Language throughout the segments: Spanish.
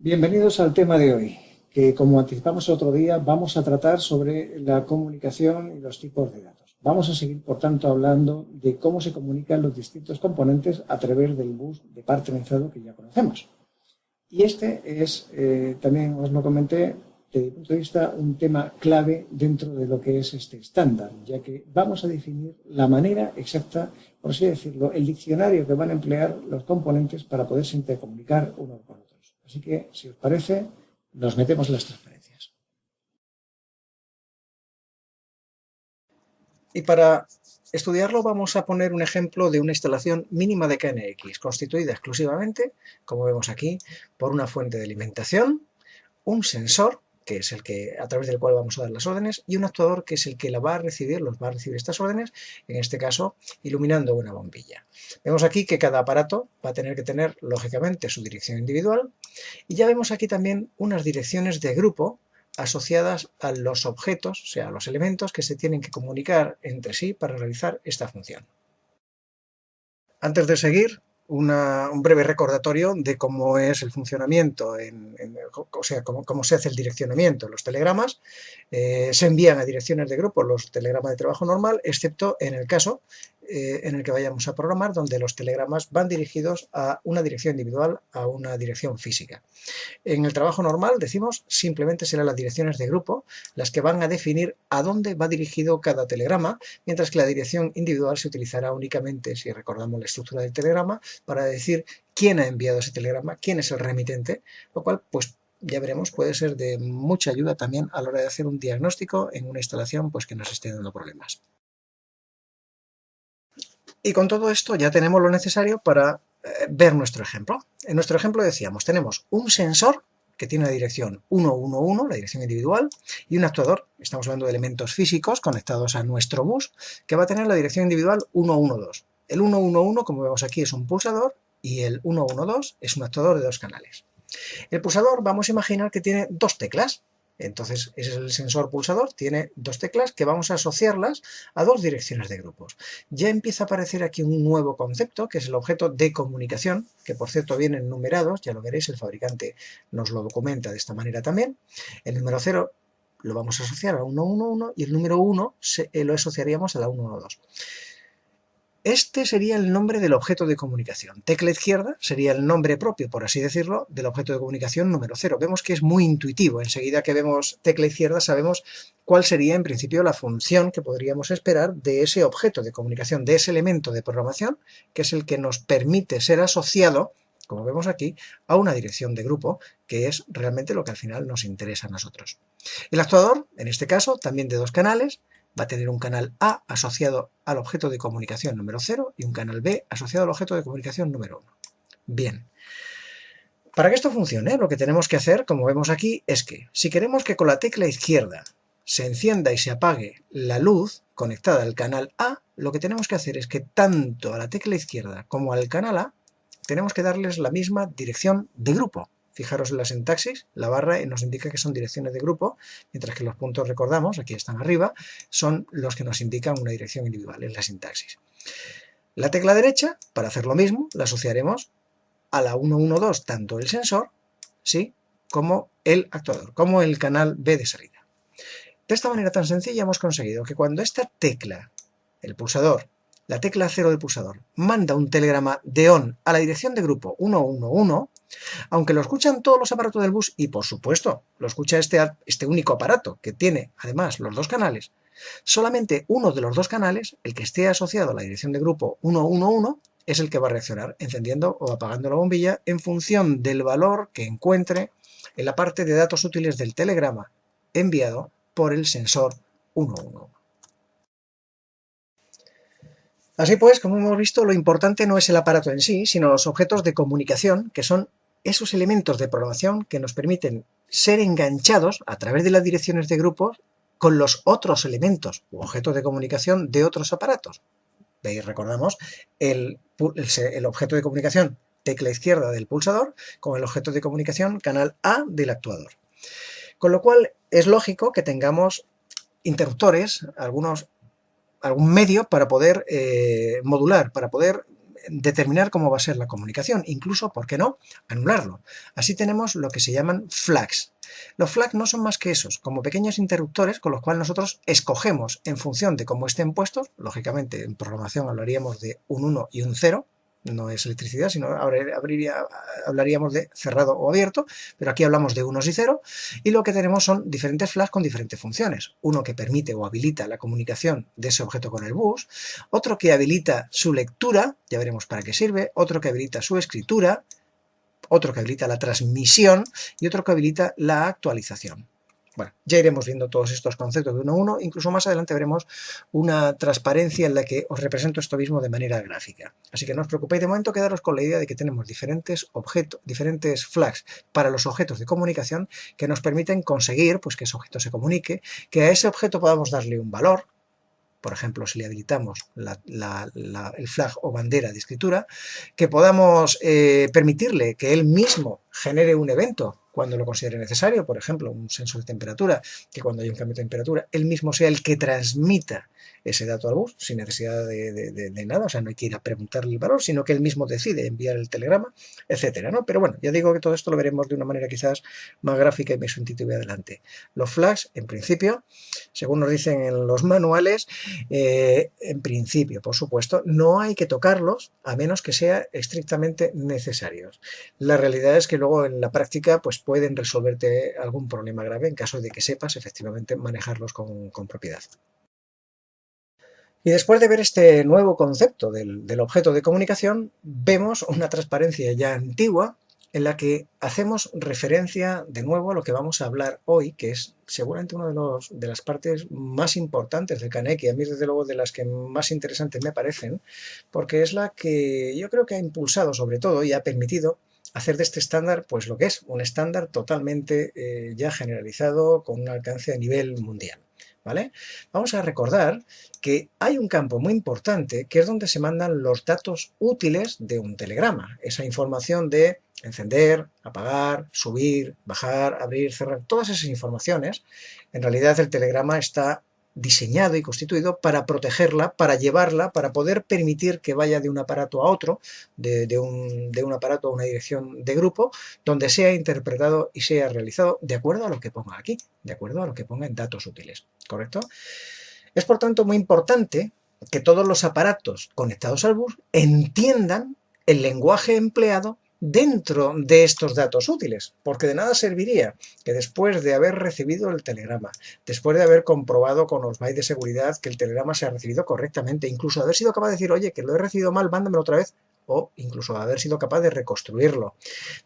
Bienvenidos al tema de hoy, que como anticipamos el otro día, vamos a tratar sobre la comunicación y los tipos de datos. Vamos a seguir, por tanto, hablando de cómo se comunican los distintos componentes a través del bus de par trenzado que ya conocemos. Y este es, también os lo comenté, desde mi punto de vista, un tema clave dentro de lo que es este estándar, ya que vamos a definir la manera exacta, por así decirlo, el diccionario que van a emplear los componentes para poderse intercomunicar unos con otros. Así que, si os parece, nos metemos en las transparencias. Y para estudiarlo vamos a poner un ejemplo de una instalación mínima de KNX, constituida exclusivamente, como vemos aquí, por una fuente de alimentación, un sensor, que es el que a través del cual vamos a dar las órdenes, y un actuador, que es el que la va a recibir, los va a recibir estas órdenes, en este caso iluminando una bombilla. Vemos aquí que cada aparato va a tener que tener, lógicamente, su dirección individual, y ya vemos aquí también unas direcciones de grupo asociadas a los objetos, o sea, a los elementos que se tienen que comunicar entre sí para realizar esta función. Antes de seguir, un breve recordatorio de cómo es el funcionamiento, o sea, cómo se hace el direccionamiento. Los telegramas se envían a direcciones de grupo, los telegramas de trabajo normal, excepto en el caso en el que vayamos a programar, donde los telegramas van dirigidos a una dirección individual, a una dirección física. En el trabajo normal, decimos, simplemente serán las direcciones de grupo las que van a definir a dónde va dirigido cada telegrama, mientras que la dirección individual se utilizará únicamente, si recordamos la estructura del telegrama, para decir quién ha enviado ese telegrama, quién es el remitente, lo cual, pues, ya veremos, puede ser de mucha ayuda también a la hora de hacer un diagnóstico en una instalación pues, que nos esté dando problemas. Y con todo esto ya tenemos lo necesario para ver nuestro ejemplo. En nuestro ejemplo decíamos, tenemos un sensor que tiene la dirección 111, la dirección individual, y un actuador, estamos hablando de elementos físicos conectados a nuestro bus, que va a tener la dirección individual 112. El 111, como vemos aquí, es un pulsador, y el 112 es un actuador de dos canales. El pulsador, vamos a imaginar que tiene dos teclas. Entonces, ese es el sensor pulsador, tiene dos teclas que vamos a asociarlas a dos direcciones de grupos. Ya empieza a aparecer aquí un nuevo concepto, que es el objeto de comunicación, que por cierto vienen numerados, ya lo veréis, el fabricante nos lo documenta de esta manera también. El número 0 lo vamos a asociar a 111 y el número 1 lo asociaríamos a la 112. Este sería el nombre del objeto de comunicación. Tecla izquierda sería el nombre propio, por así decirlo, del objeto de comunicación número 0. Vemos que es muy intuitivo. Enseguida que vemos tecla izquierda sabemos cuál sería en principio la función que podríamos esperar de ese objeto de comunicación, de ese elemento de programación, que es el que nos permite ser asociado, como vemos aquí, a una dirección de grupo, que es realmente lo que al final nos interesa a nosotros. El actuador, en este caso, también de dos canales, va a tener un canal A asociado al objeto de comunicación número 0 y un canal B asociado al objeto de comunicación número 1. Bien. Para que esto funcione, lo que tenemos que hacer, como vemos aquí, es que si queremos que con la tecla izquierda se encienda y se apague la luz conectada al canal A, lo que tenemos que hacer es que tanto a la tecla izquierda como al canal A tenemos que darles la misma dirección de grupo. Fijaros en la sintaxis, la barra nos indica que son direcciones de grupo, mientras que los puntos, recordamos, aquí están arriba, son los que nos indican una dirección individual, en la sintaxis. La tecla derecha, para hacer lo mismo, la asociaremos a la 112, tanto el sensor, ¿sí?, como el actuador, como el canal B de salida. De esta manera tan sencilla hemos conseguido que cuando esta tecla, el pulsador, la tecla 0 del pulsador, manda un telegrama de ON a la dirección de grupo 111, aunque lo escuchan todos los aparatos del bus, y por supuesto lo escucha este único aparato que tiene además los dos canales, solamente uno de los dos canales, el que esté asociado a la dirección de grupo 111, es el que va a reaccionar encendiendo o apagando la bombilla en función del valor que encuentre en la parte de datos útiles del telegrama enviado por el sensor 111. Así pues, como hemos visto, lo importante no es el aparato en sí, sino los objetos de comunicación, que son esos elementos de programación que nos permiten ser enganchados a través de las direcciones de grupos con los otros elementos u objetos de comunicación de otros aparatos. Veis, recordamos el objeto de comunicación tecla izquierda del pulsador con el objeto de comunicación canal A del actuador. Con lo cual es lógico que tengamos interruptores, algún medio para poder modular, para poder determinar cómo va a ser la comunicación, incluso, ¿por qué no?, anularlo. Así tenemos lo que se llaman flags. Los flags no son más que esos, como pequeños interruptores con los cuales nosotros escogemos en función de cómo estén puestos. Lógicamente en programación hablaríamos de un 1 y un 0, no es electricidad, sino hablaríamos de cerrado o abierto, pero aquí hablamos de unos y cero, y lo que tenemos son diferentes flags con diferentes funciones. Uno que permite o habilita la comunicación de ese objeto con el bus, otro que habilita su lectura, ya veremos para qué sirve, otro que habilita su escritura, otro que habilita la transmisión y otro que habilita la actualización. Bueno, ya iremos viendo todos estos conceptos de uno a uno, incluso más adelante veremos una transparencia en la que os represento esto mismo de manera gráfica. Así que no os preocupéis, de momento quedaros con la idea de que tenemos diferentes flags para los objetos de comunicación que nos permiten conseguir pues, que ese objeto se comunique, que a ese objeto podamos darle un valor. Por ejemplo, si le habilitamos el flag o bandera de escritura, que podamos permitirle que él mismo genere un evento cuando lo considere necesario, por ejemplo, un sensor de temperatura, que cuando hay un cambio de temperatura, él mismo sea el que transmita ese dato al bus, sin necesidad de nada, o sea, no hay que ir a preguntarle el valor, sino que él mismo decide enviar el telegrama, etcétera, ¿no? Pero bueno, ya digo que todo esto lo veremos de una manera quizás más gráfica y me sustituye adelante. Los flags, en principio, según nos dicen en los manuales, en principio, por supuesto, no hay que tocarlos a menos que sea estrictamente necesarios. La realidad es que luego en la práctica pues pueden resolverte algún problema grave en caso de que sepas efectivamente manejarlos con propiedad. Y después de ver este nuevo concepto del objeto de comunicación, vemos una transparencia ya antigua en la que hacemos referencia de nuevo a lo que vamos a hablar hoy, que es seguramente una de las partes más importantes del Kaneki, y a mí desde luego de las que más interesantes me parecen, porque es la que yo creo que ha impulsado sobre todo y ha permitido hacer de este estándar pues lo que es un estándar totalmente ya generalizado con un alcance a nivel mundial. ¿Vale? Vamos a recordar que hay un campo muy importante que es donde se mandan los datos útiles de un telegrama, esa información de encender, apagar, subir, bajar, abrir, cerrar, todas esas informaciones. En realidad el telegrama está diseñado y constituido para protegerla, para llevarla, para poder permitir que vaya de un aparato a otro, de un aparato a una dirección de grupo, donde sea interpretado y sea realizado de acuerdo a lo que ponga aquí, de acuerdo a lo que ponga en datos útiles, ¿correcto? Es por tanto muy importante que todos los aparatos conectados al bus entiendan el lenguaje empleado dentro de estos datos útiles, porque de nada serviría que después de haber recibido el telegrama, después de haber comprobado con los bytes de seguridad que el telegrama se ha recibido correctamente, incluso haber sido capaz de decir, oye, que lo he recibido mal, mándamelo otra vez, o incluso haber sido capaz de reconstruirlo,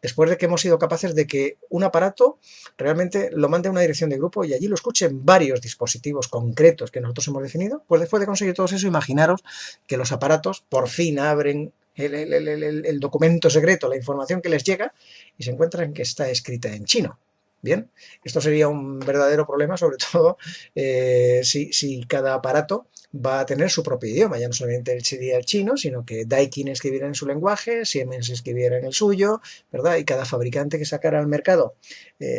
después de que hemos sido capaces de que un aparato realmente lo mande a una dirección de grupo y allí lo escuchen varios dispositivos concretos que nosotros hemos definido, pues después de conseguir todo eso, imaginaros que los aparatos por fin abren el documento secreto, la información que les llega, y se encuentran que está escrita en chino. Bien, esto sería un verdadero problema, sobre todo si cada aparato va a tener su propio idioma, ya no solamente sería el chino, sino que Daikin escribiera en su lenguaje, Siemens escribiera en el suyo, ¿verdad? Y cada fabricante que sacara al mercado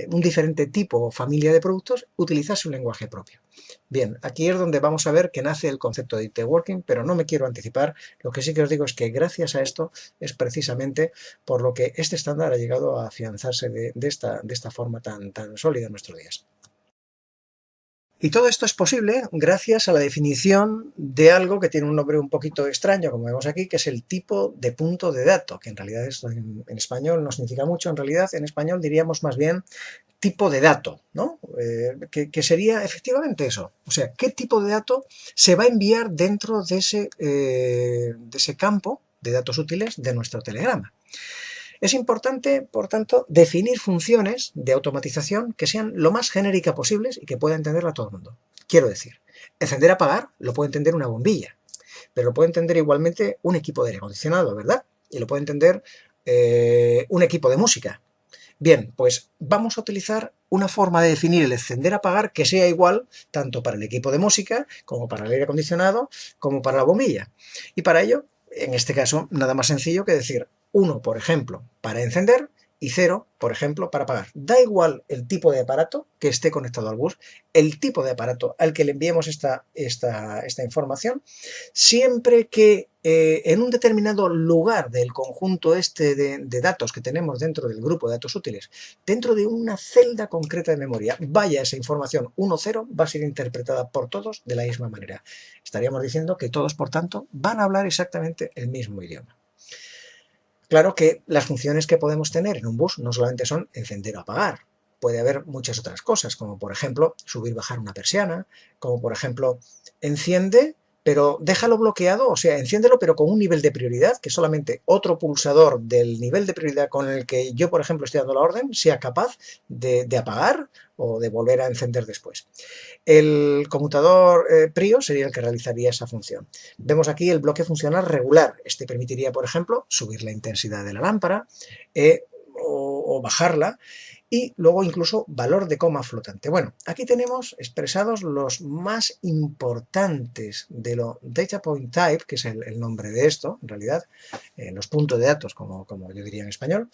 un diferente tipo o familia de productos utilizase un lenguaje propio. Bien, aquí es donde vamos a ver que nace el concepto de networking, pero no me quiero anticipar. Lo que sí que os digo es que gracias a esto es precisamente por lo que este estándar ha llegado a afianzarse de esta forma tan sólida en nuestros días. Y todo esto es posible gracias a la definición de algo que tiene un nombre un poquito extraño, como vemos aquí, que es el tipo de punto de dato, que en realidad esto en español no significa mucho, en realidad en español diríamos más bien tipo de dato, ¿no? Que sería efectivamente eso, o sea, qué tipo de dato se va a enviar dentro de ese campo de datos útiles de nuestro telegrama. Es importante, por tanto, definir funciones de automatización que sean lo más genéricas posibles y que pueda entenderla todo el mundo. Quiero decir, encender, apagar, lo puede entender una bombilla, pero lo puede entender igualmente un equipo de aire acondicionado, ¿verdad? Y lo puede entender un equipo de música. Bien, pues vamos a utilizar una forma de definir el encender, apagar que sea igual tanto para el equipo de música como para el aire acondicionado como para la bombilla. Y para ello, en este caso, nada más sencillo que decir uno, por ejemplo, para encender y 0, por ejemplo, para apagar. Da igual el tipo de aparato que esté conectado al bus, el tipo de aparato al que le enviemos esta información, siempre que en un determinado lugar del conjunto este de datos que tenemos dentro del grupo de datos útiles, dentro de una celda concreta de memoria, vaya esa información 1,0, va a ser interpretada por todos de la misma manera. Estaríamos diciendo que todos, por tanto, van a hablar exactamente el mismo idioma. Claro que las funciones que podemos tener en un bus no solamente son encender o apagar, puede haber muchas otras cosas, como por ejemplo subir, bajar una persiana, como por ejemplo enciende, pero déjalo bloqueado, o sea, enciéndelo pero con un nivel de prioridad, que solamente otro pulsador del nivel de prioridad con el que yo, por ejemplo, estoy dando la orden, sea capaz de apagar o de volver a encender después. El conmutador PRIO sería el que realizaría esa función. Vemos aquí el bloque funcional regular. Este permitiría, por ejemplo, subir la intensidad de la lámpara o bajarla, y luego incluso valor de coma flotante. Bueno, aquí tenemos expresados los más importantes de lo data point type, que es el nombre de esto, en realidad, los puntos de datos, como yo diría en español,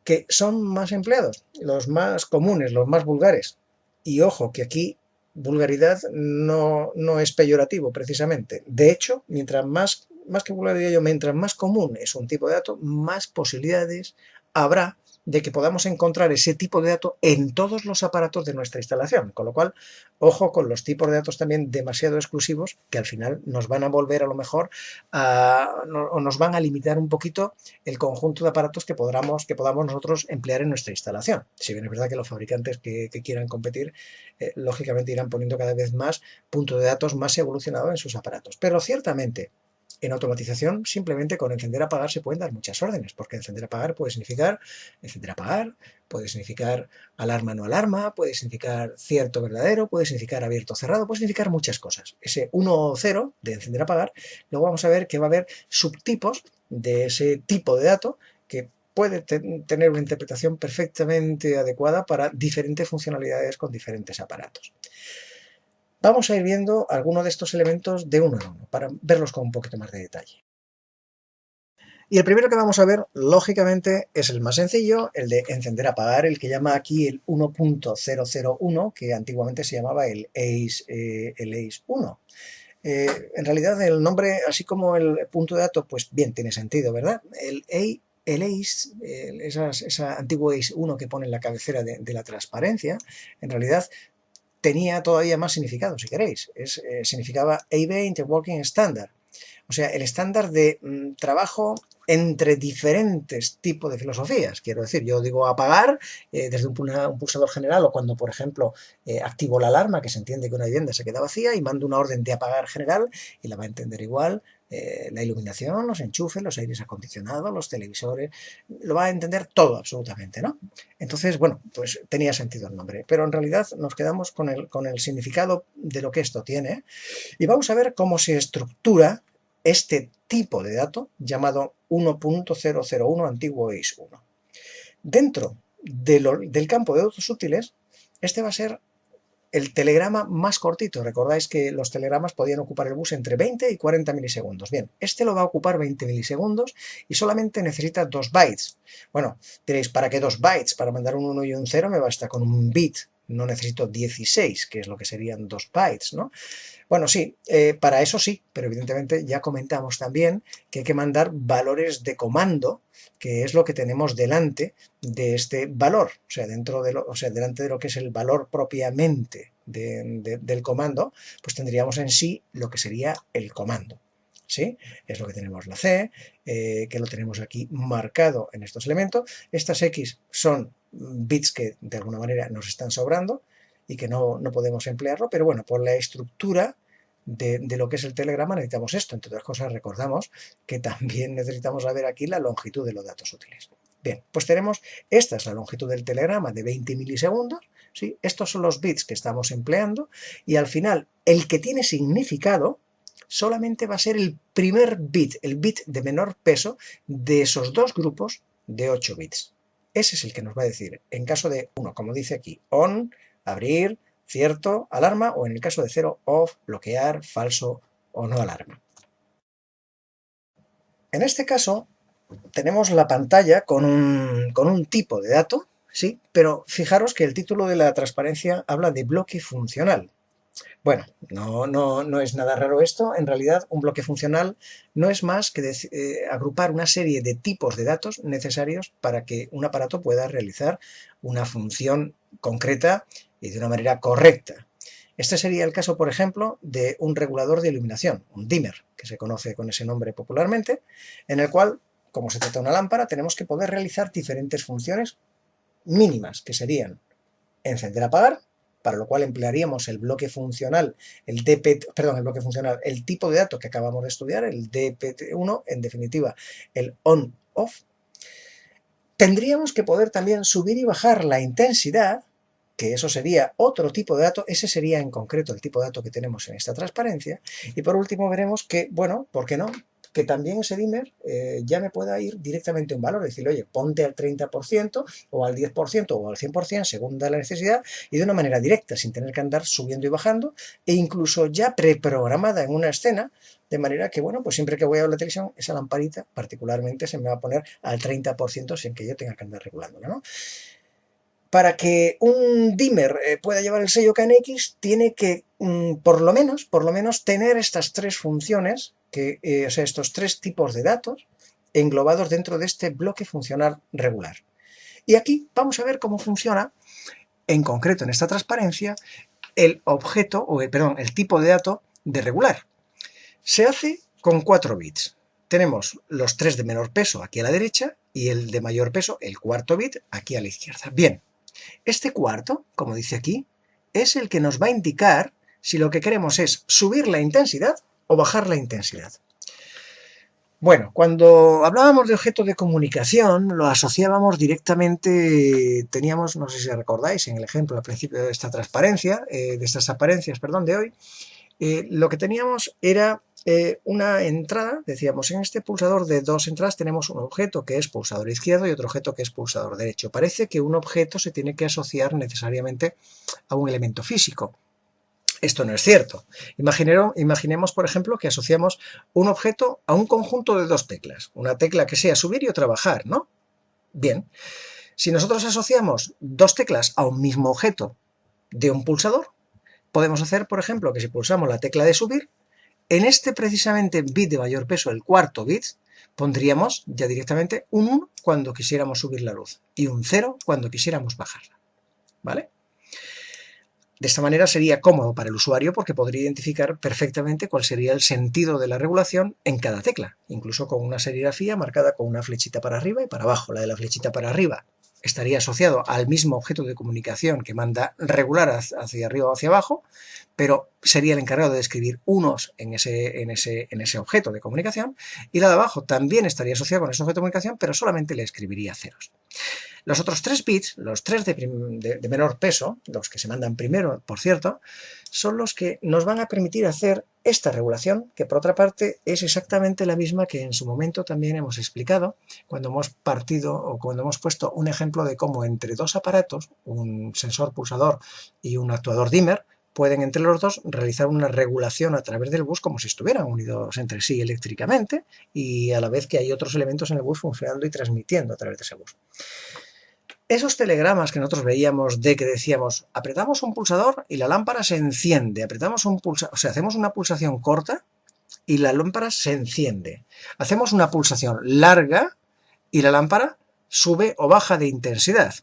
que son más empleados, los más comunes, los más vulgares. Y ojo, que aquí vulgaridad no es peyorativo precisamente. De hecho, mientras más que vulgaridad, mientras más común es un tipo de dato, más posibilidades habrá de que podamos encontrar ese tipo de dato en todos los aparatos de nuestra instalación. Con lo cual, ojo con los tipos de datos también demasiado exclusivos, que al final nos van a volver a lo mejor o nos van a limitar un poquito el conjunto de aparatos que podamos nosotros emplear en nuestra instalación. Si bien es verdad que los fabricantes que quieran competir, lógicamente irán poniendo cada vez más puntos de datos más evolucionados en sus aparatos. Pero ciertamente, en automatización, simplemente con encender y apagar se pueden dar muchas órdenes, porque encender y apagar puede significar encender y apagar, puede significar alarma no alarma, puede significar cierto verdadero, puede significar abierto cerrado, puede significar muchas cosas. Ese 1 o 0 de encender y apagar, luego vamos a ver que va a haber subtipos de ese tipo de dato que puede tener una interpretación perfectamente adecuada para diferentes funcionalidades con diferentes aparatos. Vamos a ir viendo algunos de estos elementos de uno en uno para verlos con un poquito más de detalle. Y el primero que vamos a ver, lógicamente, es el más sencillo, el de encender apagar, el que llama aquí el 1.001, que antiguamente se llamaba el ACE 1. En realidad el nombre, así como el punto de dato, pues bien, tiene sentido, ¿verdad? El ACE, esa antigua ACE 1 que pone en la cabecera de la transparencia, en realidad tenía todavía más significado, si queréis. Significaba ABA Interworking Standard, o sea, el estándar de trabajo entre diferentes tipos de filosofías. Quiero decir, yo digo apagar desde un pulsador general, o cuando, por ejemplo, activo la alarma, que se entiende que una vivienda se queda vacía, y mando una orden de apagar general, y la va a entender igual la iluminación, los enchufes, los aires acondicionados, los televisores, lo va a entender todo absolutamente, ¿no? Entonces, bueno, pues tenía sentido el nombre, pero en realidad nos quedamos con el significado de lo que esto tiene, y vamos a ver cómo se estructura este tipo de dato llamado 1.001 antiguo ACE 1. Dentro del campo de datos útiles, este va a ser el telegrama más cortito. Recordáis que los telegramas podían ocupar el bus entre 20 y 40 milisegundos. Bien, este lo va a ocupar 20 milisegundos y solamente necesita 2 bytes. Bueno, diréis, ¿para qué 2 bytes? Para mandar un 1 y un 0 me basta con un bit. No necesito 16, que es lo que serían 2 bytes, ¿no? Bueno, sí, para eso sí, pero evidentemente ya comentamos también que hay que mandar valores de comando, que es lo que tenemos delante de este valor, o sea, delante de lo que es el valor propiamente del comando, pues tendríamos en sí lo que sería el comando. ¿Sí? Es lo que tenemos la C, que lo tenemos aquí marcado en estos elementos. Estas X son bits que de alguna manera nos están sobrando y que no podemos emplearlo, pero bueno, por la estructura de lo que es el telegrama necesitamos esto. Entre otras cosas, recordamos que también necesitamos saber aquí la longitud de los datos útiles. Bien, pues esta es la longitud del telegrama de 20 milisegundos, ¿sí? Estos son los bits que estamos empleando, y al final el que tiene significado solamente va a ser el primer bit, el bit de menor peso de esos dos grupos de 8 bits. Ese es el que nos va a decir, en caso de 1, como dice aquí, on, abrir, cierto, alarma, o en el caso de 0, off, bloquear, falso o no alarma. En este caso, tenemos la pantalla con un tipo de dato, ¿sí? Pero fijaros que el título de la transparencia habla de bloque funcional. Bueno, no es nada raro esto. En realidad, un bloque funcional no es más que agrupar una serie de tipos de datos necesarios para que un aparato pueda realizar una función concreta y de una manera correcta. Este sería el caso, por ejemplo, de un regulador de iluminación, un dimmer, que se conoce con ese nombre popularmente, en el cual, como se trata de una lámpara, tenemos que poder realizar diferentes funciones mínimas, que serían encender-apagar, para lo cual emplearíamos el bloque funcional, el tipo de datos que acabamos de estudiar, el DPT1, en definitiva, el on-off. Tendríamos que poder también subir y bajar la intensidad, que eso sería otro tipo de dato, ese sería en concreto el tipo de dato que tenemos en esta transparencia. Y por último veremos que, bueno, ¿por qué no? Que también ese dimmer ya me pueda ir directamente un valor, decirle, oye, ponte al 30% o al 10% o al 100% según da la necesidad y de una manera directa, sin tener que andar subiendo y bajando e incluso ya preprogramada en una escena, de manera que, bueno, pues siempre que voy a ver la televisión, esa lamparita particularmente se me va a poner al 30% sin que yo tenga que andar regulándola, ¿no? Para que un dimmer pueda llevar el sello KNX, tiene que por lo menos tener estas tres funciones, o sea, estos tres tipos de datos englobados dentro de este bloque funcional regular. Y aquí vamos a ver cómo funciona, en concreto en esta transparencia, el objeto, el tipo de dato de regular. Se hace con 4 bits. Tenemos los 3 de menor peso aquí a la derecha y el de mayor peso, el cuarto bit, aquí a la izquierda. Bien. Este cuarto, como dice aquí, es el que nos va a indicar si lo que queremos es subir la intensidad o bajar la intensidad. Bueno, cuando hablábamos de objeto de comunicación, lo asociábamos directamente, teníamos, no sé si recordáis, en el ejemplo al principio de esta transparencia, de estas apariencias, perdón, de hoy, lo que teníamos era una entrada, decíamos, en este pulsador de 2 entradas tenemos un objeto que es pulsador izquierdo y otro objeto que es pulsador derecho. Parece que un objeto se tiene que asociar necesariamente a un elemento físico. Esto no es cierto. Imaginemos, por ejemplo, que asociamos un objeto a un conjunto de 2 teclas. Una tecla que sea subir y otra bajar, ¿no? Bien, si nosotros asociamos 2 teclas a un mismo objeto de un pulsador, podemos hacer, por ejemplo, que si pulsamos la tecla de subir, en este precisamente bit de mayor peso, el cuarto bit, pondríamos ya directamente un 1 cuando quisiéramos subir la luz y un 0 cuando quisiéramos bajarla, ¿vale? De esta manera sería cómodo para el usuario porque podría identificar perfectamente cuál sería el sentido de la regulación en cada tecla, incluso con una serigrafía marcada con una flechita para arriba y para abajo. La de la flechita para arriba estaría asociado al mismo objeto de comunicación que manda regular hacia arriba o hacia abajo, pero sería el encargado de escribir unos en ese objeto de comunicación, y la de abajo también estaría asociada con ese objeto de comunicación, pero solamente le escribiría ceros. Los otros 3 bits, los 3 de menor peso, los que se mandan primero, por cierto, son los que nos van a permitir hacer esta regulación, que por otra parte es exactamente la misma que en su momento también hemos explicado cuando hemos partido o cuando hemos puesto un ejemplo de cómo entre 2 aparatos, un sensor pulsador y un actuador dimmer, pueden entre los dos realizar una regulación a través del bus como si estuvieran unidos entre sí eléctricamente y a la vez que hay otros elementos en el bus funcionando y transmitiendo a través de ese bus. Esos telegramas que nosotros veíamos de que decíamos, apretamos un pulsador y la lámpara se enciende, hacemos una pulsación corta y la lámpara se enciende, hacemos una pulsación larga y la lámpara sube o baja de intensidad.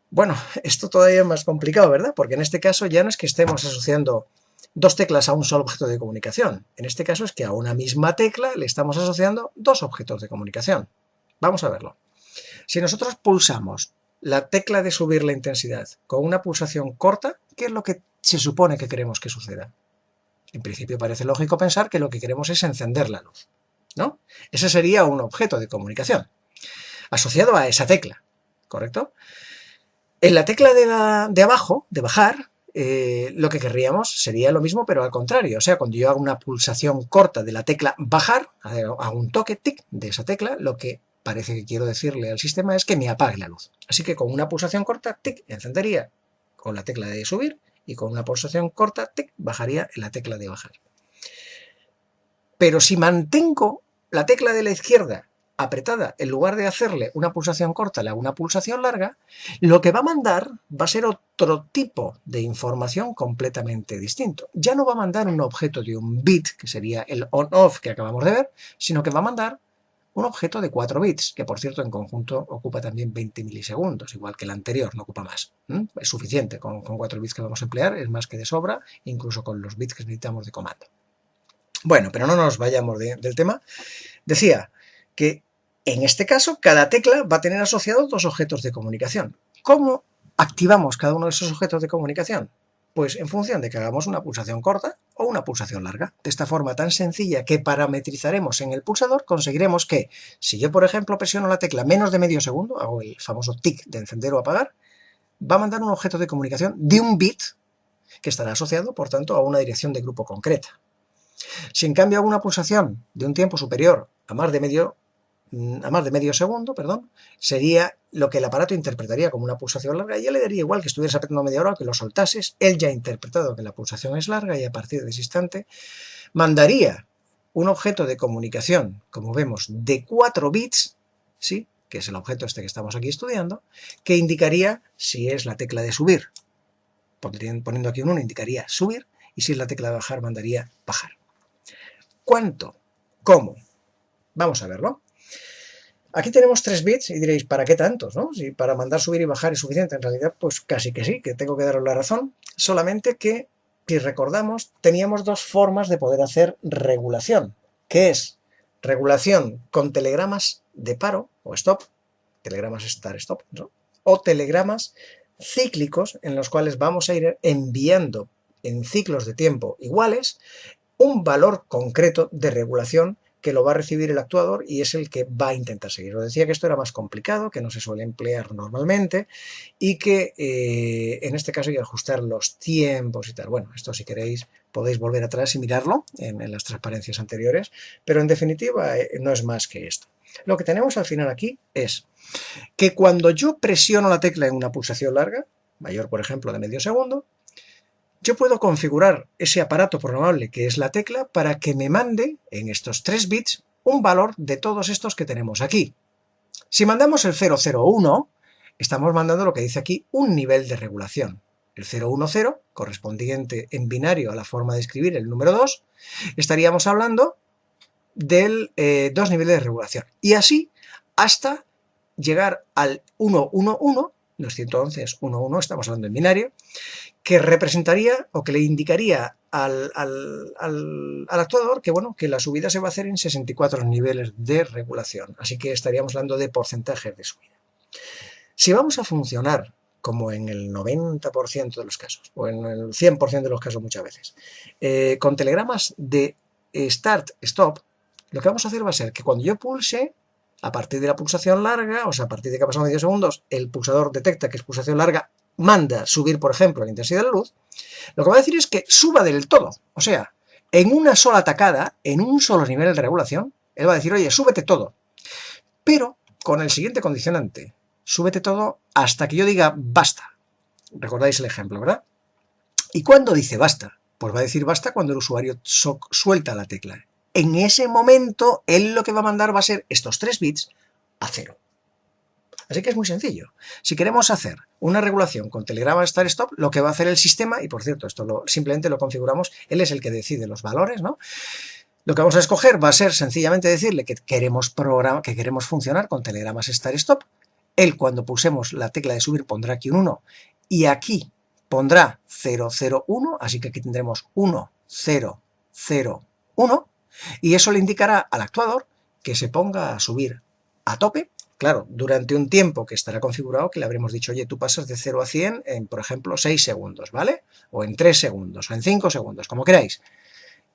Bueno, esto todavía es más complicado, ¿verdad? Porque en este caso ya no es que estemos asociando 2 teclas a un solo objeto de comunicación. En este caso es que a una misma tecla le estamos asociando 2 objetos de comunicación. Vamos a verlo. Si nosotros pulsamos la tecla de subir la intensidad con una pulsación corta, ¿qué es lo que se supone que queremos que suceda? En principio parece lógico pensar que lo que queremos es encender la luz, ¿no? Ese sería un objeto de comunicación asociado a esa tecla, ¿correcto? En la tecla de abajo, de bajar, lo que querríamos sería lo mismo, pero al contrario. O sea, cuando yo hago una pulsación corta de la tecla bajar, hago un toque tic de esa tecla, lo que parece que quiero decirle al sistema es que me apague la luz. Así que con una pulsación corta, tic, encendería con la tecla de subir y con una pulsación corta, tic, bajaría en la tecla de bajar. Pero si mantengo la tecla de la izquierda apretada, en lugar de hacerle una pulsación corta, le hago una pulsación larga, lo que va a mandar va a ser otro tipo de información completamente distinto. Ya no va a mandar un objeto de un bit, que sería el on-off que acabamos de ver, sino que va a mandar un objeto de 4 bits, que por cierto en conjunto ocupa también 20 milisegundos, igual que el anterior, no ocupa más. Es suficiente con 4 bits que vamos a emplear, es más que de sobra, incluso con los bits que necesitamos de comando. Bueno, pero no nos vayamos del tema. Decía que en este caso cada tecla va a tener asociados 2 objetos de comunicación. ¿Cómo activamos cada uno de esos objetos de comunicación? Pues en función de que hagamos una pulsación corta o una pulsación larga. De esta forma tan sencilla que parametrizaremos en el pulsador, conseguiremos que, si yo por ejemplo presiono la tecla menos de medio segundo, hago el famoso tic de encender o apagar, va a mandar un objeto de comunicación de un bit que estará asociado, por tanto, a una dirección de grupo concreta. Si en cambio hago una pulsación de un tiempo superior a más de medio segundo, sería lo que el aparato interpretaría como una pulsación larga y ya le daría igual que estuvieras apretando media hora o que lo soltases. Él ya ha interpretado que la pulsación es larga y a partir de ese instante mandaría un objeto de comunicación, como vemos, de 4 bits, ¿sí?, que es el objeto este que estamos aquí estudiando, que indicaría si es la tecla de subir. Poniendo aquí un 1 indicaría subir y si es la tecla de bajar mandaría bajar. ¿Cuánto? ¿Cómo? Vamos a verlo. Aquí tenemos 3 bits y diréis, ¿para qué tantos? ¿No? Si para mandar subir y bajar es suficiente, en realidad pues casi que sí, que tengo que daros la razón, solamente que, si recordamos, teníamos 2 formas de poder hacer regulación, que es regulación con telegramas de paro o stop, telegramas start-stop, ¿no?, o telegramas cíclicos en los cuales vamos a ir enviando en ciclos de tiempo iguales un valor concreto de regulación que lo va a recibir el actuador y es el que va a intentar seguir. Os decía que esto era más complicado, que no se suele emplear normalmente y que en este caso hay que ajustar los tiempos y tal. Bueno, esto si queréis podéis volver atrás y mirarlo en las transparencias anteriores, pero en definitiva no es más que esto. Lo que tenemos al final aquí es que cuando yo presiono la tecla en una pulsación larga, mayor por ejemplo de medio segundo, yo puedo configurar ese aparato programable que es la tecla para que me mande en estos 3 bits un valor de todos estos que tenemos aquí. Si mandamos el 001, estamos mandando lo que dice aquí, un nivel de regulación. El 010, correspondiente en binario a la forma de escribir el número 2, estaríamos hablando del 2 niveles de regulación. Y así hasta llegar al 111, 211 es 11, estamos hablando en binario, que representaría o que le indicaría al actuador que, bueno, que la subida se va a hacer en 64 niveles de regulación. Así que estaríamos hablando de porcentajes de subida. Si vamos a funcionar como en el 90% de los casos, o en el 100% de los casos muchas veces, con telegramas de start-stop, lo que vamos a hacer va a ser que cuando yo pulse, a partir de la pulsación larga, o sea, a partir de que ha pasado medio segundos, el pulsador detecta que es pulsación larga, manda subir, por ejemplo, la intensidad de la luz, lo que va a decir es que suba del todo. O sea, en una sola tacada, en un solo nivel de regulación, él va a decir, oye, súbete todo. Pero con el siguiente condicionante, súbete todo hasta que yo diga basta. Recordáis el ejemplo, ¿verdad? ¿Y cuándo dice basta? Pues va a decir basta cuando el usuario suelta la tecla. En ese momento, él lo que va a mandar va a ser estos 3 bits a 0. Así que es muy sencillo. Si queremos hacer una regulación con telegrama start-stop, lo que va a hacer el sistema, y por cierto, esto simplemente lo configuramos, él es el que decide los valores, ¿no? Lo que vamos a escoger va a ser sencillamente decirle que queremos funcionar con telegramas start-stop. Él, cuando pulsemos la tecla de subir, pondrá aquí un 1 y aquí pondrá 001, así que aquí tendremos 1, 0, 0, 1, y eso le indicará al actuador que se ponga a subir a tope. Claro, durante un tiempo que estará configurado, que le habremos dicho, oye, tú pasas de 0 a 100 en, por ejemplo, 6 segundos, ¿vale? O en 3 segundos, o en 5 segundos, como queráis.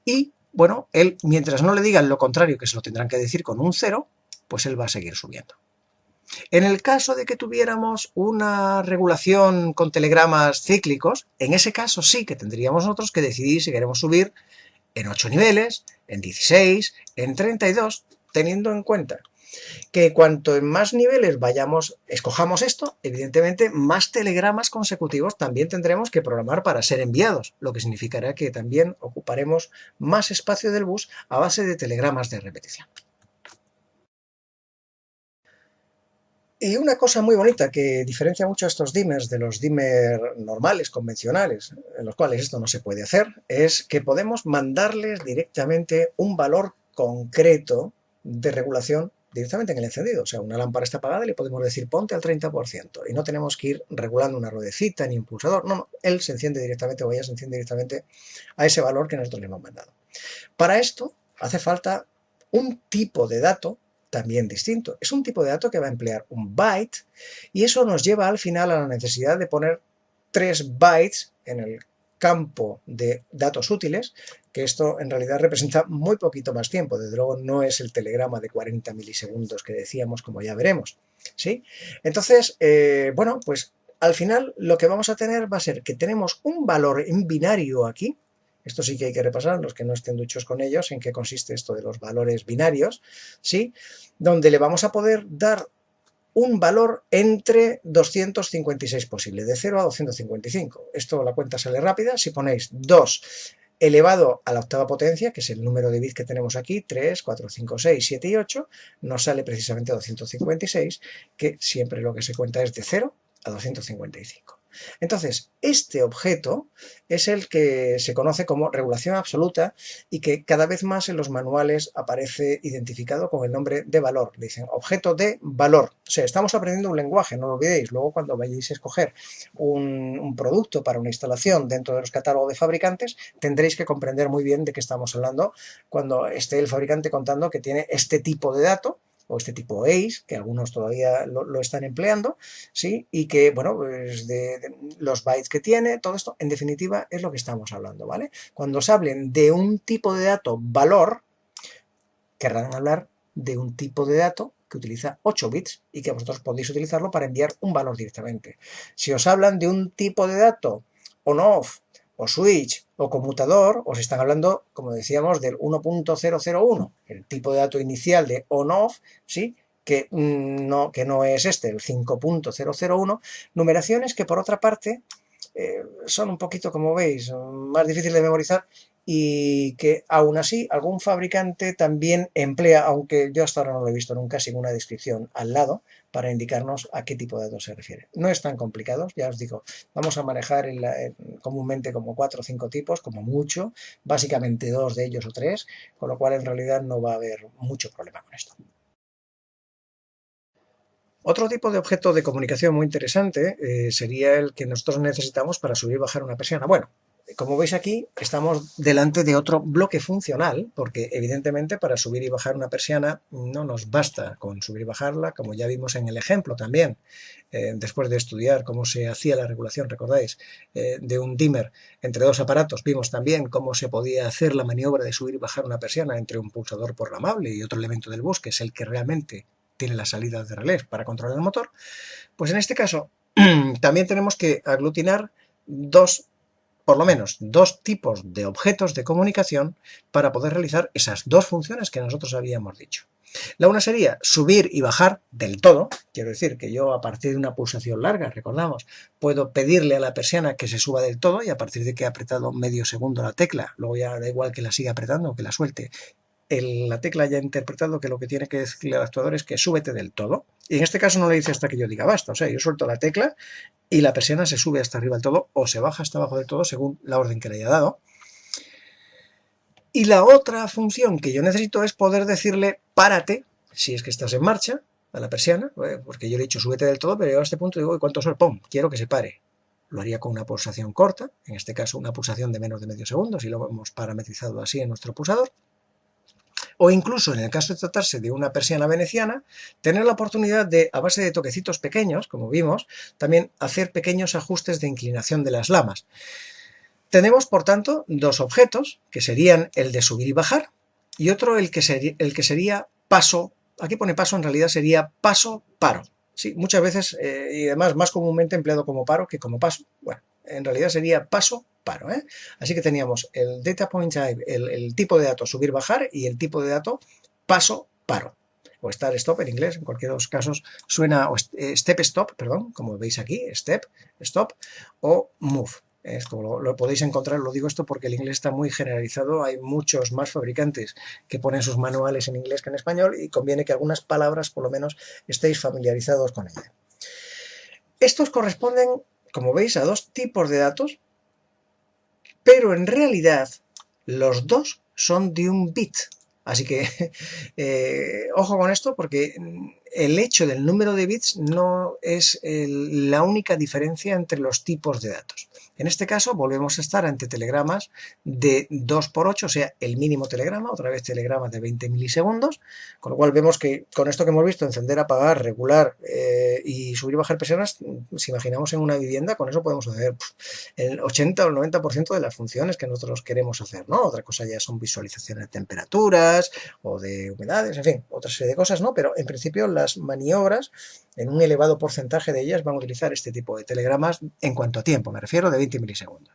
Y, bueno, él, mientras no le digan lo contrario, que se lo tendrán que decir con un 0, pues él va a seguir subiendo. En el caso de que tuviéramos una regulación con telegramas cíclicos, en ese caso sí que tendríamos nosotros que decidir si queremos subir en 8 niveles, en 16, en 32, teniendo en cuenta que cuanto en más niveles escojamos esto, evidentemente más telegramas consecutivos también tendremos que programar para ser enviados, lo que significará que también ocuparemos más espacio del bus a base de telegramas de repetición. Y una cosa muy bonita que diferencia mucho a estos dimmers de los dimmer normales, convencionales, en los cuales esto no se puede hacer, es que podemos mandarles directamente un valor concreto de regulación directamente en el encendido. O sea, una lámpara está apagada y le podemos decir ponte al 30% y no tenemos que ir regulando una ruedecita ni un pulsador. No, no, él se enciende directamente o ella se enciende directamente a ese valor que nosotros le hemos mandado. Para esto hace falta un tipo de dato también distinto. Es un tipo de dato que va a emplear un byte y eso nos lleva al final a la necesidad de poner 3 bytes en el campo de datos útiles, que esto en realidad representa muy poquito más tiempo. Desde luego no es el telegrama de 40 milisegundos que decíamos, como ya veremos, ¿sí? Entonces, bueno, pues al final lo que vamos a tener va a ser que tenemos un valor en binario aquí. Esto sí que hay que repasar, los que no estén duchos con ellos, en qué consiste esto de los valores binarios, ¿sí? Donde le vamos a poder dar un valor entre 256 posible, de 0 a 255. Esto la cuenta sale rápida. Si ponéis 2 elevado a la octava potencia, que es el número de bits que tenemos aquí, 3, 4, 5, 6, 7 y 8, nos sale precisamente 256, que siempre lo que se cuenta es de 0 a 255. Entonces, este objeto es el que se conoce como regulación absoluta y que cada vez más en los manuales aparece identificado con el nombre de valor. Le dicen objeto de valor. O sea, estamos aprendiendo un lenguaje, no lo olvidéis. Luego, cuando vayáis a escoger un producto para una instalación dentro de los catálogos de fabricantes, tendréis que comprender muy bien de qué estamos hablando cuando esté el fabricante contando que tiene este tipo de dato o este tipo ACE, que algunos todavía lo están empleando, ¿sí? Y que, bueno, pues de los bytes que tiene, todo esto, en definitiva, es lo que estamos hablando, ¿vale? Cuando os hablen de un tipo de dato valor, querrán hablar de un tipo de dato que utiliza 8 bits y que vosotros podéis utilizarlo para enviar un valor directamente. Si os hablan de un tipo de dato on-off o switch o conmutador, os están hablando, como decíamos, del 1.001, el tipo de dato inicial de on-off, ¿sí? Que no es este, el 5.001, numeraciones que por otra parte son un poquito, como veis, más difíciles de memorizar y que aún así algún fabricante también emplea, aunque yo hasta ahora no lo he visto nunca, sin una descripción al lado para indicarnos a qué tipo de datos se refiere. No es tan complicado, ya os digo, vamos a manejar comúnmente como 4 o 5 tipos, como mucho, básicamente 2 de ellos o 3, con lo cual en realidad no va a haber mucho problema con esto. Otro tipo de objeto de comunicación muy interesante sería el que nosotros necesitamos para subir y bajar una persiana. Bueno, como veis aquí, estamos delante de otro bloque funcional, porque evidentemente para subir y bajar una persiana no nos basta con subir y bajarla, como ya vimos en el ejemplo también, después de estudiar cómo se hacía la regulación, recordáis, de un dimmer entre dos aparatos, vimos también cómo se podía hacer la maniobra de subir y bajar una persiana entre un pulsador programable y otro elemento del bus, que es el que realmente tiene las salidas de relés para controlar el motor. Pues en este caso también tenemos que aglutinar por lo menos dos tipos de objetos de comunicación para poder realizar esas dos funciones que nosotros habíamos dicho. La una sería subir y bajar del todo, quiero decir que yo a partir de una pulsación larga, recordamos, puedo pedirle a la persiana que se suba del todo y a partir de que he apretado medio segundo la tecla, luego ya da igual que la siga apretando o que la suelte, la tecla ya ha interpretado que lo que tiene que decirle al actuador es que súbete del todo. Y en este caso no le dice hasta que yo diga basta, o sea, yo suelto la tecla y la persiana se sube hasta arriba del todo o se baja hasta abajo del todo según la orden que le haya dado. Y la otra función que yo necesito es poder decirle párate, si es que estás en marcha, a la persiana, porque yo le he dicho súbete del todo, pero yo a este punto digo, ¿y cuánto sol? ¡Pum! Quiero que se pare. Lo haría con una pulsación corta, en este caso una pulsación de menos de medio segundo, si lo hemos parametrizado así en nuestro pulsador. O incluso, en el caso de tratarse de una persiana veneciana, tener la oportunidad de, a base de toquecitos pequeños, como vimos, también hacer pequeños ajustes de inclinación de las lamas. Tenemos, por tanto, dos objetos, que serían el de subir y bajar, y otro el que sería paso. Aquí pone paso, en realidad sería paso-paro. Sí, muchas veces, y además más comúnmente empleado como paro que como paso. Bueno, en realidad sería paso-paro. Así que teníamos el data point type, el tipo de dato subir-bajar y el tipo de dato paso-paro. O start-stop en inglés, en cualquier de los casos suena, o step-stop, perdón, como veis aquí, step, stop, o move. Es como lo podéis encontrar, lo digo esto porque el inglés está muy generalizado, hay muchos más fabricantes que ponen sus manuales en inglés que en español y conviene que algunas palabras por lo menos estéis familiarizados con ella. Estos corresponden, como veis, a dos tipos de datos, pero en realidad los dos son de un bit. Así que ojo con esto porque el hecho del número de bits no es la única diferencia entre los tipos de datos. En este caso volvemos a estar ante telegramas de 2×8, o sea, el mínimo telegrama, otra vez telegramas de 20 milisegundos, con lo cual vemos que con esto que hemos visto, encender, apagar, regular y subir y bajar persianas, si imaginamos en una vivienda, con eso podemos hacer el 80 o el 90% de las funciones que nosotros queremos hacer, ¿no? Otra cosa ya son visualizaciones de temperaturas o de humedades, en fin, otra serie de cosas, ¿no? Pero en principio las maniobras, en un elevado porcentaje de ellas, van a utilizar este tipo de telegramas en cuanto a tiempo, me refiero de 20 milisegundos.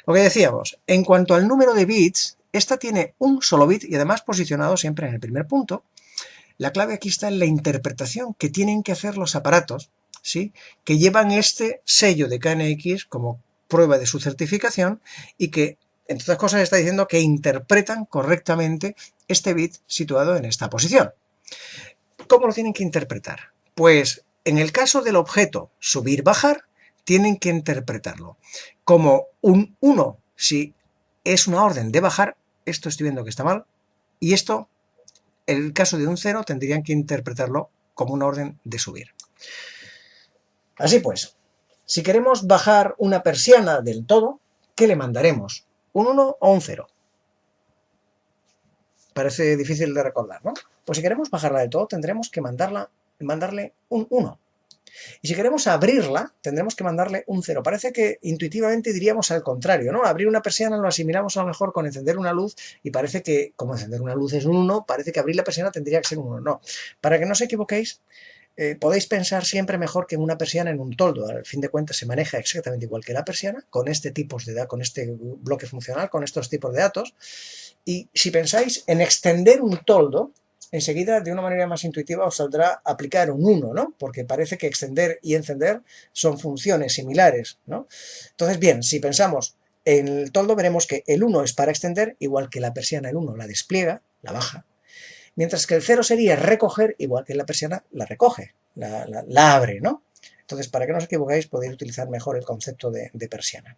Lo que decíamos, en cuanto al número de bits, esta tiene un solo bit y además posicionado siempre en el primer punto. La clave aquí está en la interpretación que tienen que hacer los aparatos, ¿sí?, que llevan este sello de KNX como prueba de su certificación y que, entre otras cosas, está diciendo que interpretan correctamente este bit situado en esta posición. ¿Cómo lo tienen que interpretar? Pues en el caso del objeto subir-bajar, tienen que interpretarlo como un 1 si es una orden de bajar, esto estoy viendo que está mal, y esto, en el caso de un 0, tendrían que interpretarlo como una orden de subir. Así pues, si queremos bajar una persiana del todo, ¿qué le mandaremos? ¿Un 1 o un 0? Parece difícil de recordar, ¿no? Pues si queremos bajarla del todo, tendremos que mandarle un 1. Y si queremos abrirla, tendremos que mandarle un 0. Parece que intuitivamente diríamos al contrario, ¿no? Abrir una persiana lo asimilamos a lo mejor con encender una luz y parece que, como encender una luz es un 1, parece que abrir la persiana tendría que ser un 1. No, para que no os equivoquéis, podéis pensar siempre mejor que en una persiana en un toldo. Al fin de cuentas se maneja exactamente igual que la persiana, con este bloque funcional, con estos tipos de datos. Y si pensáis en extender un toldo, enseguida, de una manera más intuitiva, os saldrá aplicar un 1, ¿no? Porque parece que extender y encender son funciones similares, ¿no? Entonces, bien, si pensamos en el toldo, veremos que el 1 es para extender, igual que la persiana el 1 la despliega, la baja, mientras que el 0 sería recoger, igual que la persiana la recoge, la abre, ¿no? Entonces, para que no os equivoquéis, podéis utilizar mejor el concepto de persiana.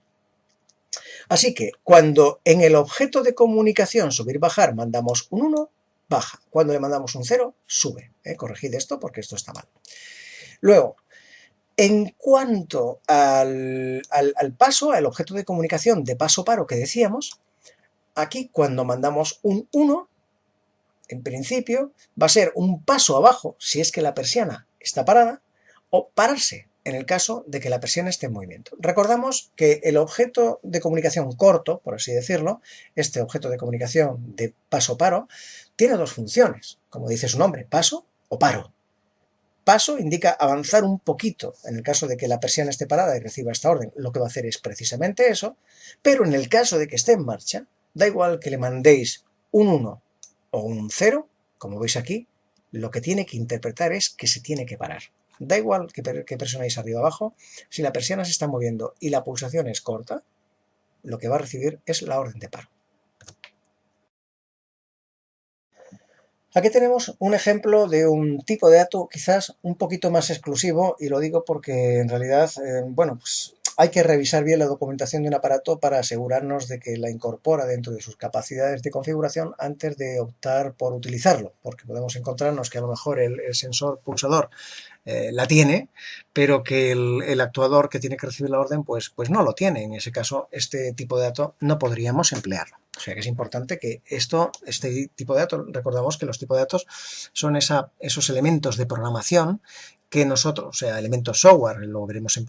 Así que, cuando en el objeto de comunicación subir-bajar mandamos un 1, baja. Cuando le mandamos un 0, sube. Corregid esto porque esto está mal. Luego, en cuanto al paso, al objeto de comunicación de paso-paro que decíamos, aquí cuando mandamos un 1, en principio va a ser un paso abajo si es que la persiana está parada, o pararse en el caso de que la persiana esté en movimiento. Recordamos que el objeto de comunicación corto, por así decirlo, este objeto de comunicación de paso-paro, tiene dos funciones, como dice su nombre, paso o paro. Paso indica avanzar un poquito, en el caso de que la persiana esté parada y reciba esta orden, lo que va a hacer es precisamente eso, pero en el caso de que esté en marcha, da igual que le mandéis un 1 o un 0, como veis aquí, lo que tiene que interpretar es que se tiene que parar. Da igual que presionéis arriba o abajo, si la persiana se está moviendo y la pulsación es corta, lo que va a recibir es la orden de paro. Aquí tenemos un ejemplo de un tipo de dato quizás un poquito más exclusivo, y lo digo porque en realidad, bueno, pues hay que revisar bien la documentación de un aparato para asegurarnos de que la incorpora dentro de sus capacidades de configuración antes de optar por utilizarlo, porque podemos encontrarnos que a lo mejor el sensor pulsador la tiene, pero que el actuador que tiene que recibir la orden pues no lo tiene. En ese caso, este tipo de dato no podríamos emplearlo. O sea que es importante que este tipo de datos, recordamos que los tipos de datos son esos elementos de programación que nosotros, o sea, elementos software, lo veremos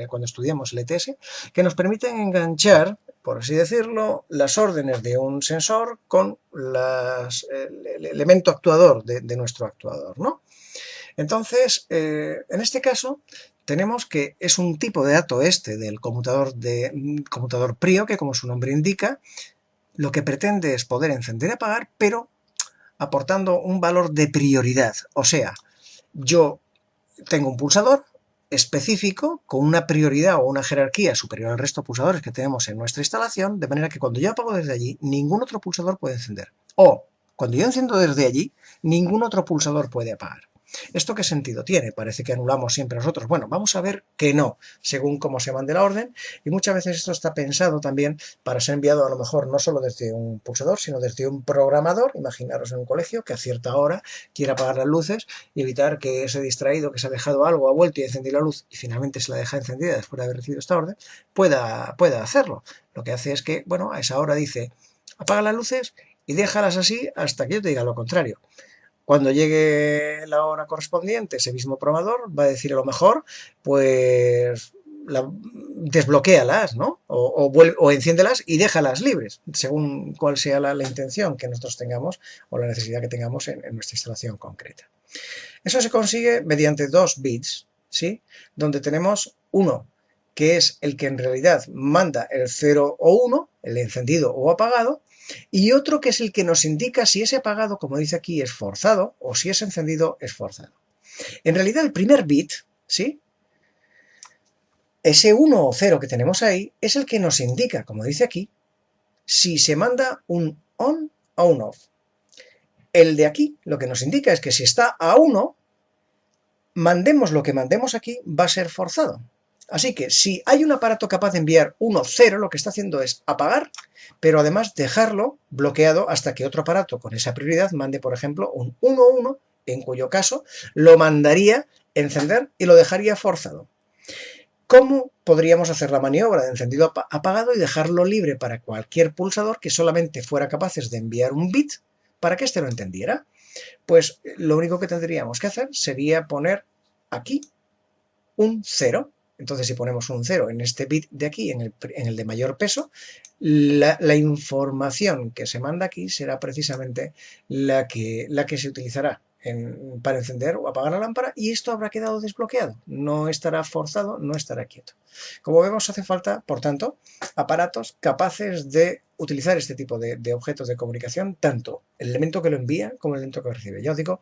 cuando estudiamos el ETS, que nos permiten enganchar, por así decirlo, las órdenes de un sensor con el elemento actuador de nuestro actuador, ¿no? Entonces, en este caso, tenemos que es un tipo de dato del conmutador PRIO, que como su nombre indica, lo que pretende es poder encender y apagar, pero aportando un valor de prioridad. O sea, yo tengo un pulsador, específico con una prioridad o una jerarquía superior al resto de pulsadores que tenemos en nuestra instalación, de manera que cuando yo apago desde allí, ningún otro pulsador puede encender. O cuando yo enciendo desde allí, ningún otro pulsador puede apagar. ¿Esto qué sentido tiene? Parece que anulamos siempre nosotros. Bueno, vamos a ver que no, según cómo se mande la orden, y muchas veces esto está pensado también para ser enviado a lo mejor no solo desde un pulsador, sino desde un programador. Imaginaros en un colegio que a cierta hora quiera apagar las luces y evitar que ese distraído que se ha dejado algo, ha vuelto y ha encendido la luz y finalmente se la deja encendida después de haber recibido esta orden, pueda hacerlo. Lo que hace es que, bueno, a esa hora dice, apaga las luces y déjalas así hasta que yo te diga lo contrario. Cuando llegue la hora correspondiente, ese mismo programador va a decir a lo mejor, pues desbloquéalas, ¿no? O enciéndelas y déjalas libres, según cuál sea la intención que nosotros tengamos o la necesidad que tengamos en nuestra instalación concreta. Eso se consigue mediante dos bits, ¿sí? Donde tenemos uno, que es el que en realidad manda el 0 o 1, el encendido o apagado, y otro que es el que nos indica si ese apagado, como dice aquí, es forzado o si es encendido es forzado. En realidad el primer bit, ¿sí? Ese 1 o 0 que tenemos ahí es el que nos indica, como dice aquí, si se manda un on o un off. El de aquí lo que nos indica es que si está a 1, mandemos lo que mandemos aquí, va a ser forzado. Así que si hay un aparato capaz de enviar 1, 0, lo que está haciendo es apagar, pero además dejarlo bloqueado hasta que otro aparato con esa prioridad mande, por ejemplo, un 1, 1, en cuyo caso lo mandaría encender y lo dejaría forzado. ¿Cómo podríamos hacer la maniobra de encendido apagado y dejarlo libre para cualquier pulsador que solamente fuera capaces de enviar un bit para que éste lo entendiera? Pues lo único que tendríamos que hacer sería poner aquí un 0. Entonces, si ponemos un 0 en este bit de aquí, en el de mayor peso, la información que se manda aquí será precisamente la que se utilizará para encender o apagar la lámpara, y esto habrá quedado desbloqueado. No estará forzado, no estará quieto. Como vemos, hace falta, por tanto, aparatos capaces de utilizar este tipo de objetos de comunicación, tanto el elemento que lo envía como el elemento que lo recibe. Ya os digo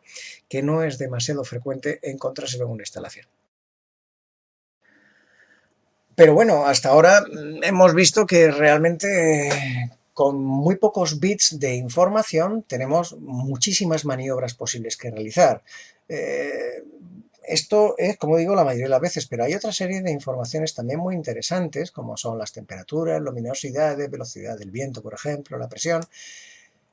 que no es demasiado frecuente encontrárselo en una instalación. Pero bueno, hasta ahora hemos visto que realmente con muy pocos bits de información tenemos muchísimas maniobras posibles que realizar. Esto es, como digo, la mayoría de las veces, pero hay otra serie de informaciones también muy interesantes, como son las temperaturas, luminosidades, velocidad del viento, por ejemplo, la presión,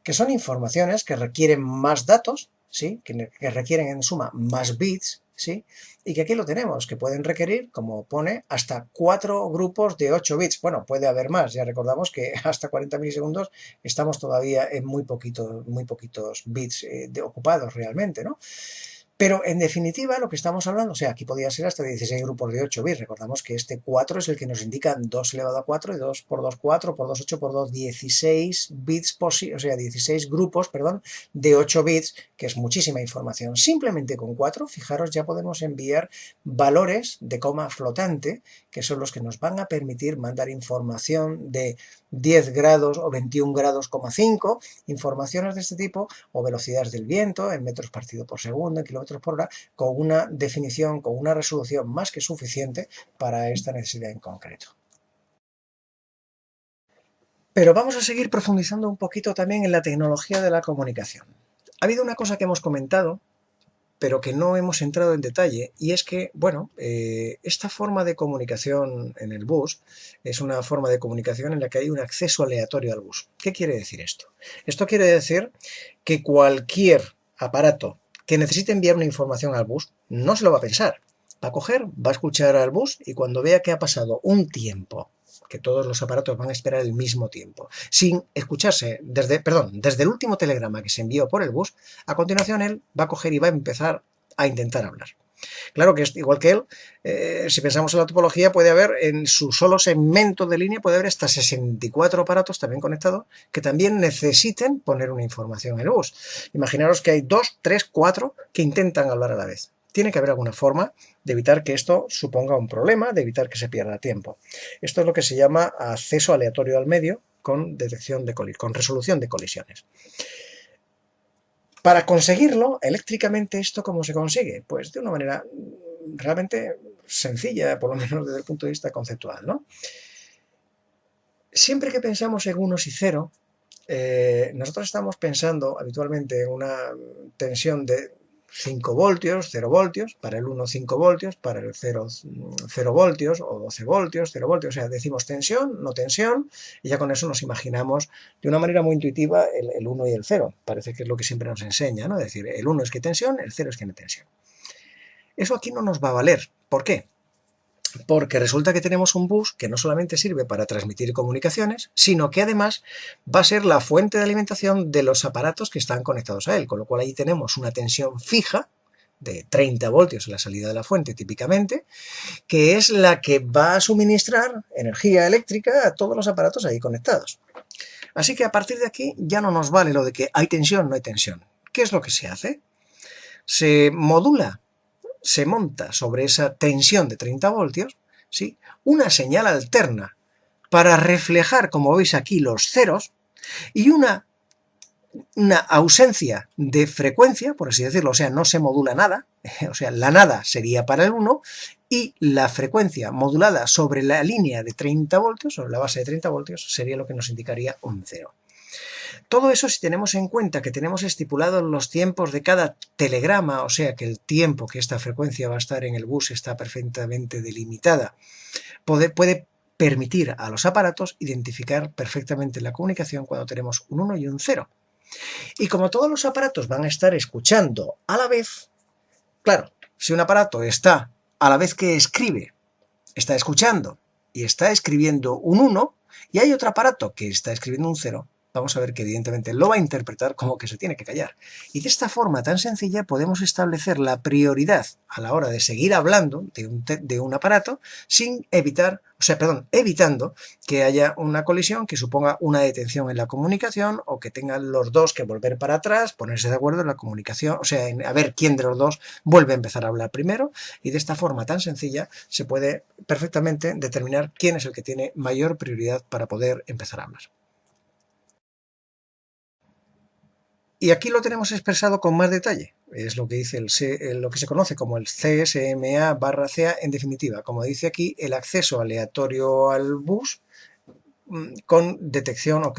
que son informaciones que requieren más datos, ¿sí? que requieren en suma más bits, ¿sí? Y que aquí lo tenemos, que pueden requerir, como pone, hasta 4 grupos de 8 bits. Bueno, puede haber más, ya recordamos que hasta 40 milisegundos estamos todavía en muy poquitos bits ocupados realmente, ¿no? Pero en definitiva lo que estamos hablando, o sea, aquí podría ser hasta 16 grupos de 8 bits. Recordamos que este 4 es el que nos indica 2 elevado a 4 y 2 por 2, 4, por 2, 8, por 2, 16 bits posibles, o sea, 16 grupos, perdón, de 8 bits, que es muchísima información. Simplemente con 4, fijaros, ya podemos enviar valores de coma flotante, que son los que nos van a permitir mandar información de 10 grados o 21 grados, 5, informaciones de este tipo, o velocidades del viento en metros partido por segundo, en kilómetros por hora, con una definición, con una resolución más que suficiente para esta necesidad en concreto. Pero vamos a seguir profundizando un poquito también en la tecnología de la comunicación. Ha habido una cosa que hemos comentado, pero que no hemos entrado en detalle, y es que, bueno, esta forma de comunicación en el bus es una forma de comunicación en la que hay un acceso aleatorio al bus. ¿Qué quiere decir esto? Esto quiere decir que cualquier aparato que necesite enviar una información al bus no se lo va a pensar. Va a coger, va a escuchar al bus, y cuando vea que ha pasado un tiempo, que todos los aparatos van a esperar el mismo tiempo, sin escucharse, desde el último telegrama que se envió por el bus, a continuación él va a coger y va a empezar a intentar hablar. Claro que es igual que él, si pensamos en la topología, puede haber en su solo segmento de línea, puede haber hasta 64 aparatos también conectados que también necesiten poner una información en el bus. Imaginaros que hay 2, 3, 4 que intentan hablar a la vez. Tiene que haber alguna forma de evitar que esto suponga un problema, de evitar que se pierda tiempo. Esto es lo que se llama acceso aleatorio al medio con resolución de colisiones. Para conseguirlo, eléctricamente, ¿esto cómo se consigue? Pues de una manera realmente sencilla, por lo menos desde el punto de vista conceptual, ¿no? Siempre que pensamos en unos y cero, nosotros estamos pensando habitualmente en una tensión de 5 voltios, 0 voltios, para el 1 5 voltios, para el 0, 0 voltios o 12 voltios, 0 voltios, o sea, decimos tensión, no tensión, y ya con eso nos imaginamos de una manera muy intuitiva el 1 y el 0, parece que es lo que siempre nos enseña, ¿no? Es decir, el 1 es que tensión, el 0 es que no tensión. Eso aquí no nos va a valer, ¿por qué? Porque resulta que tenemos un bus que no solamente sirve para transmitir comunicaciones, sino que además va a ser la fuente de alimentación de los aparatos que están conectados a él, con lo cual ahí tenemos una tensión fija de 30 voltios en la salida de la fuente típicamente, que es la que va a suministrar energía eléctrica a todos los aparatos ahí conectados. Así que a partir de aquí ya no nos vale lo de que hay tensión, no hay tensión. ¿Qué es lo que se hace? Se modula, se monta sobre esa tensión de 30 voltios, ¿sí?, una señal alterna para reflejar, como veis aquí, los ceros y una ausencia de frecuencia, por así decirlo, o sea, no se modula nada, o sea, la nada sería para el 1 y la frecuencia modulada sobre la línea de 30 voltios, sobre la base de 30 voltios, sería lo que nos indicaría un 0. Todo eso si tenemos en cuenta que tenemos estipulados los tiempos de cada telegrama, o sea que el tiempo que esta frecuencia va a estar en el bus está perfectamente delimitada, puede permitir a los aparatos identificar perfectamente la comunicación cuando tenemos un 1 y un 0. Y como todos los aparatos van a estar escuchando a la vez, claro, si un aparato está a la vez que escribe, está escuchando y está escribiendo un 1, y hay otro aparato que está escribiendo un 0, vamos a ver que evidentemente lo va a interpretar como que se tiene que callar. Y de esta forma tan sencilla podemos establecer la prioridad a la hora de seguir hablando de un aparato sin evitando que haya una colisión que suponga una detención en la comunicación o que tengan los dos que volver para atrás, ponerse de acuerdo en la comunicación, o sea, a ver quién de los dos vuelve a empezar a hablar primero, y de esta forma tan sencilla se puede perfectamente determinar quién es el que tiene mayor prioridad para poder empezar a hablar. Y aquí lo tenemos expresado con más detalle, es lo que dice lo que se conoce como el CSMA/CA en definitiva, como dice aquí, el acceso aleatorio al bus con detección o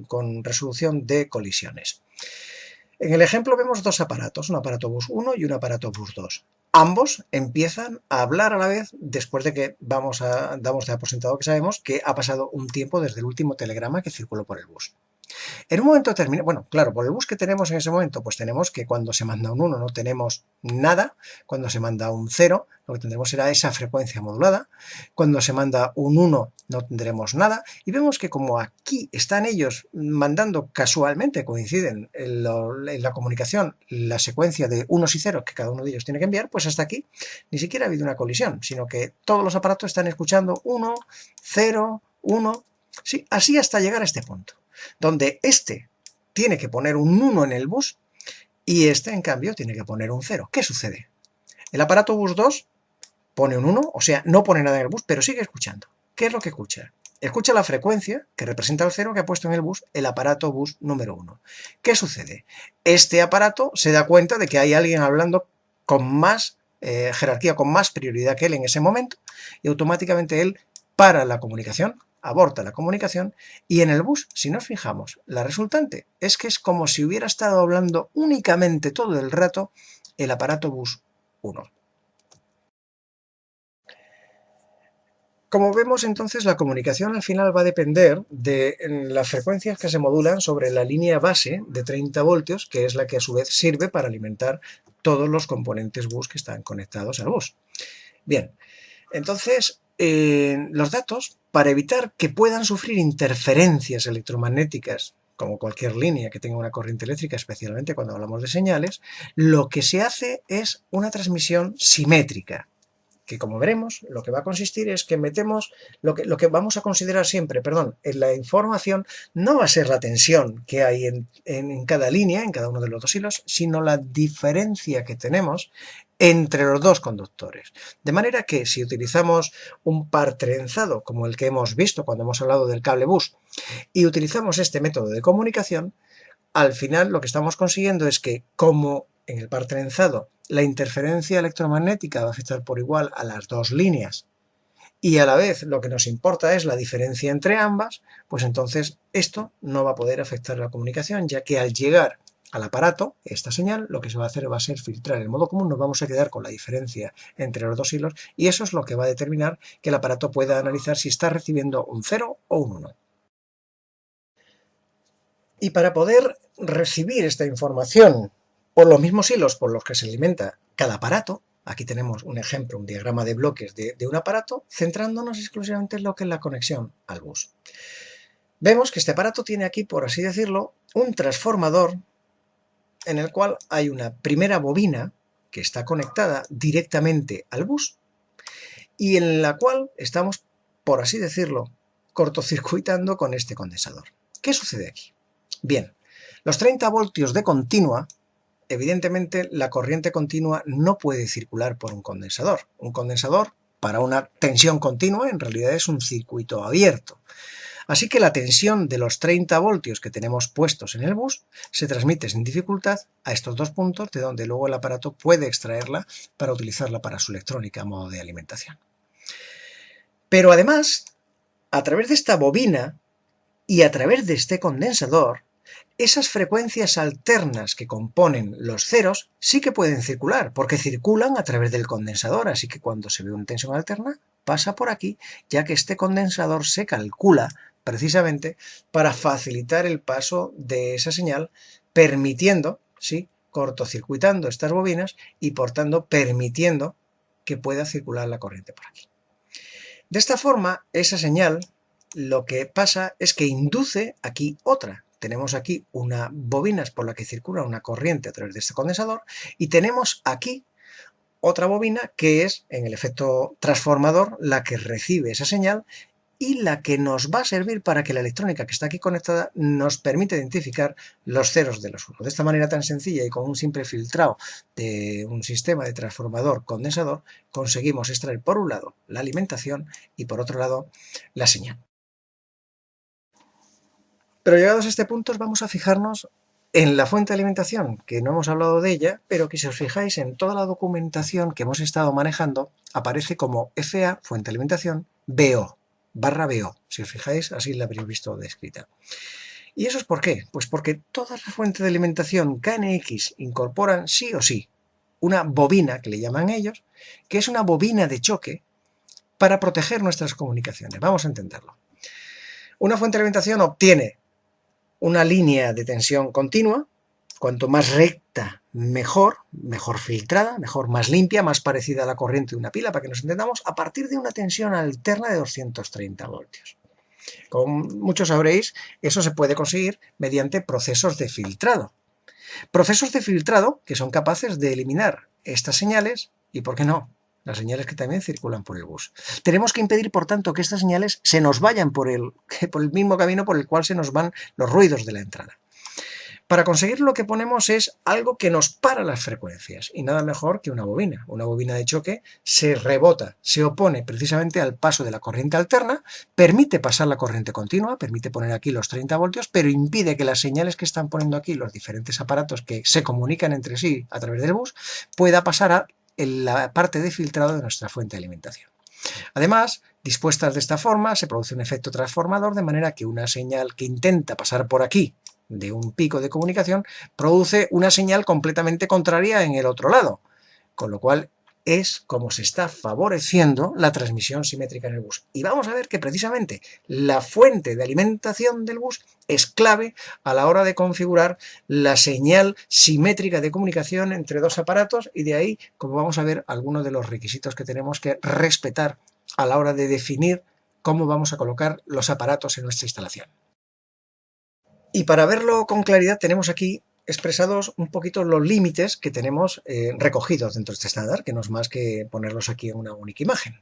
con resolución de colisiones. En el ejemplo vemos dos aparatos, un aparato bus 1 y un aparato bus 2. Ambos empiezan a hablar a la vez después de que damos de por sentado que sabemos que ha pasado un tiempo desde el último telegrama que circuló por el bus. En un momento determinado, bueno, claro, por el bus que tenemos en ese momento, pues tenemos que cuando se manda un 1 no tenemos nada, cuando se manda un 0 lo que tendremos será esa frecuencia modulada, cuando se manda un 1 no tendremos nada, y vemos que como aquí están ellos mandando casualmente, coinciden en la comunicación, la secuencia de unos y ceros que cada uno de ellos tiene que enviar, pues hasta aquí ni siquiera ha habido una colisión, sino que todos los aparatos están escuchando 1, 0, 1, sí, así hasta llegar a este punto, donde este tiene que poner un 1 en el bus y este, en cambio, tiene que poner un 0. ¿Qué sucede? El aparato bus 2 pone un 1, o sea, no pone nada en el bus, pero sigue escuchando. ¿Qué es lo que escucha? Escucha la frecuencia que representa el 0 que ha puesto en el bus el aparato bus número 1. ¿Qué sucede? Este aparato se da cuenta de que hay alguien hablando con más jerarquía, con más prioridad que él en ese momento, y automáticamente él para la comunicación, aborta la comunicación, y en el bus, si nos fijamos, la resultante es que es como si hubiera estado hablando únicamente todo el rato el aparato bus 1. Como vemos, entonces, la comunicación al final va a depender de las frecuencias que se modulan sobre la línea base de 30 voltios, que es la que a su vez sirve para alimentar todos los componentes bus que están conectados al bus. Bien, entonces, los datos, para evitar que puedan sufrir interferencias electromagnéticas, como cualquier línea que tenga una corriente eléctrica, especialmente cuando hablamos de señales, lo que se hace es una transmisión simétrica, que como veremos, lo que va a consistir es que metemos, lo que vamos a considerar siempre, en la información no va a ser la tensión que hay en cada línea, en cada uno de los dos hilos, sino la diferencia que tenemos entre los dos conductores. De manera que si utilizamos un par trenzado, como el que hemos visto cuando hemos hablado del cable bus, y utilizamos este método de comunicación, al final lo que estamos consiguiendo es que, como en el par trenzado la interferencia electromagnética va a afectar por igual a las dos líneas y a la vez lo que nos importa es la diferencia entre ambas, pues entonces esto no va a poder afectar la comunicación, ya que al llegar al aparato, esta señal, lo que se va a hacer va a ser filtrar el modo común, nos vamos a quedar con la diferencia entre los dos hilos y eso es lo que va a determinar que el aparato pueda analizar si está recibiendo un 0 o un 1. Y para poder recibir esta información por los mismos hilos por los que se alimenta cada aparato, aquí tenemos un ejemplo, un diagrama de bloques de un aparato, centrándonos exclusivamente en lo que es la conexión al bus. Vemos que este aparato tiene aquí, por así decirlo, un transformador en el cual hay una primera bobina que está conectada directamente al bus y en la cual estamos, por así decirlo, cortocircuitando con este condensador. ¿Qué sucede aquí? Bien, los 30 voltios de continua, evidentemente la corriente continua no puede circular por un condensador. Un condensador, para una tensión continua, en realidad es un circuito abierto. Así que la tensión de los 30 voltios que tenemos puestos en el bus se transmite sin dificultad a estos dos puntos de donde luego el aparato puede extraerla para utilizarla para su electrónica a modo de alimentación. Pero además, a través de esta bobina y a través de este condensador, esas frecuencias alternas que componen los ceros sí que pueden circular, porque circulan a través del condensador, así que cuando se ve una tensión alterna, pasa por aquí, ya que este condensador se calcula precisamente para facilitar el paso de esa señal, permitiendo, ¿sí?, cortocircuitando estas bobinas y por tanto permitiendo que pueda circular la corriente por aquí. De esta forma, esa señal lo que pasa es que induce aquí otra. Tenemos aquí unas bobinas por la que circula una corriente a través de este condensador y tenemos aquí otra bobina que es, en el efecto transformador, la que recibe esa señal y la que nos va a servir para que la electrónica que está aquí conectada nos permita identificar los ceros de los unos. De esta manera tan sencilla y con un simple filtrado de un sistema de transformador condensador, conseguimos extraer por un lado la alimentación y por otro lado la señal. Pero llegados a este punto vamos a fijarnos en la fuente de alimentación, que no hemos hablado de ella, pero que si os fijáis en toda la documentación que hemos estado manejando, aparece como FA, fuente de alimentación, BO, barra BO. Si os fijáis, así la habréis visto descrita. ¿Y eso es por qué? Pues porque todas las fuentes de alimentación KNX incorporan sí o sí una bobina, que le llaman ellos, que es una bobina de choque para proteger nuestras comunicaciones. Vamos a entenderlo. Una fuente de alimentación obtiene una línea de tensión continua, cuanto más recta, mejor filtrada, mejor, más limpia, más parecida a la corriente de una pila, para que nos entendamos, a partir de una tensión alterna de 230 voltios. Como muchos sabréis, eso se puede conseguir mediante procesos de filtrado. Procesos de filtrado que son capaces de eliminar estas señales y, ¿por qué no?, las señales que también circulan por el bus. Tenemos que impedir, por tanto, que estas señales se nos vayan por el mismo camino por el cual se nos van los ruidos de la entrada. Para conseguir lo que ponemos es algo que nos para las frecuencias y nada mejor que una bobina. Una bobina de choque se rebota, se opone precisamente al paso de la corriente alterna, permite pasar la corriente continua, permite poner aquí los 30 voltios, pero impide que las señales que están poniendo aquí los diferentes aparatos que se comunican entre sí a través del bus pueda pasar a la parte de filtrado de nuestra fuente de alimentación. Además, dispuestas de esta forma, se produce un efecto transformador de manera que una señal que intenta pasar por aquí de un pico de comunicación produce una señal completamente contraria en el otro lado, con lo cual es como se está favoreciendo la transmisión simétrica en el bus. Y vamos a ver que precisamente la fuente de alimentación del bus es clave a la hora de configurar la señal simétrica de comunicación entre dos aparatos y de ahí, como vamos a ver, algunos de los requisitos que tenemos que respetar a la hora de definir cómo vamos a colocar los aparatos en nuestra instalación. Y para verlo con claridad tenemos aquí expresados un poquito los límites que tenemos recogidos dentro de este estándar, que no es más que ponerlos aquí en una única imagen.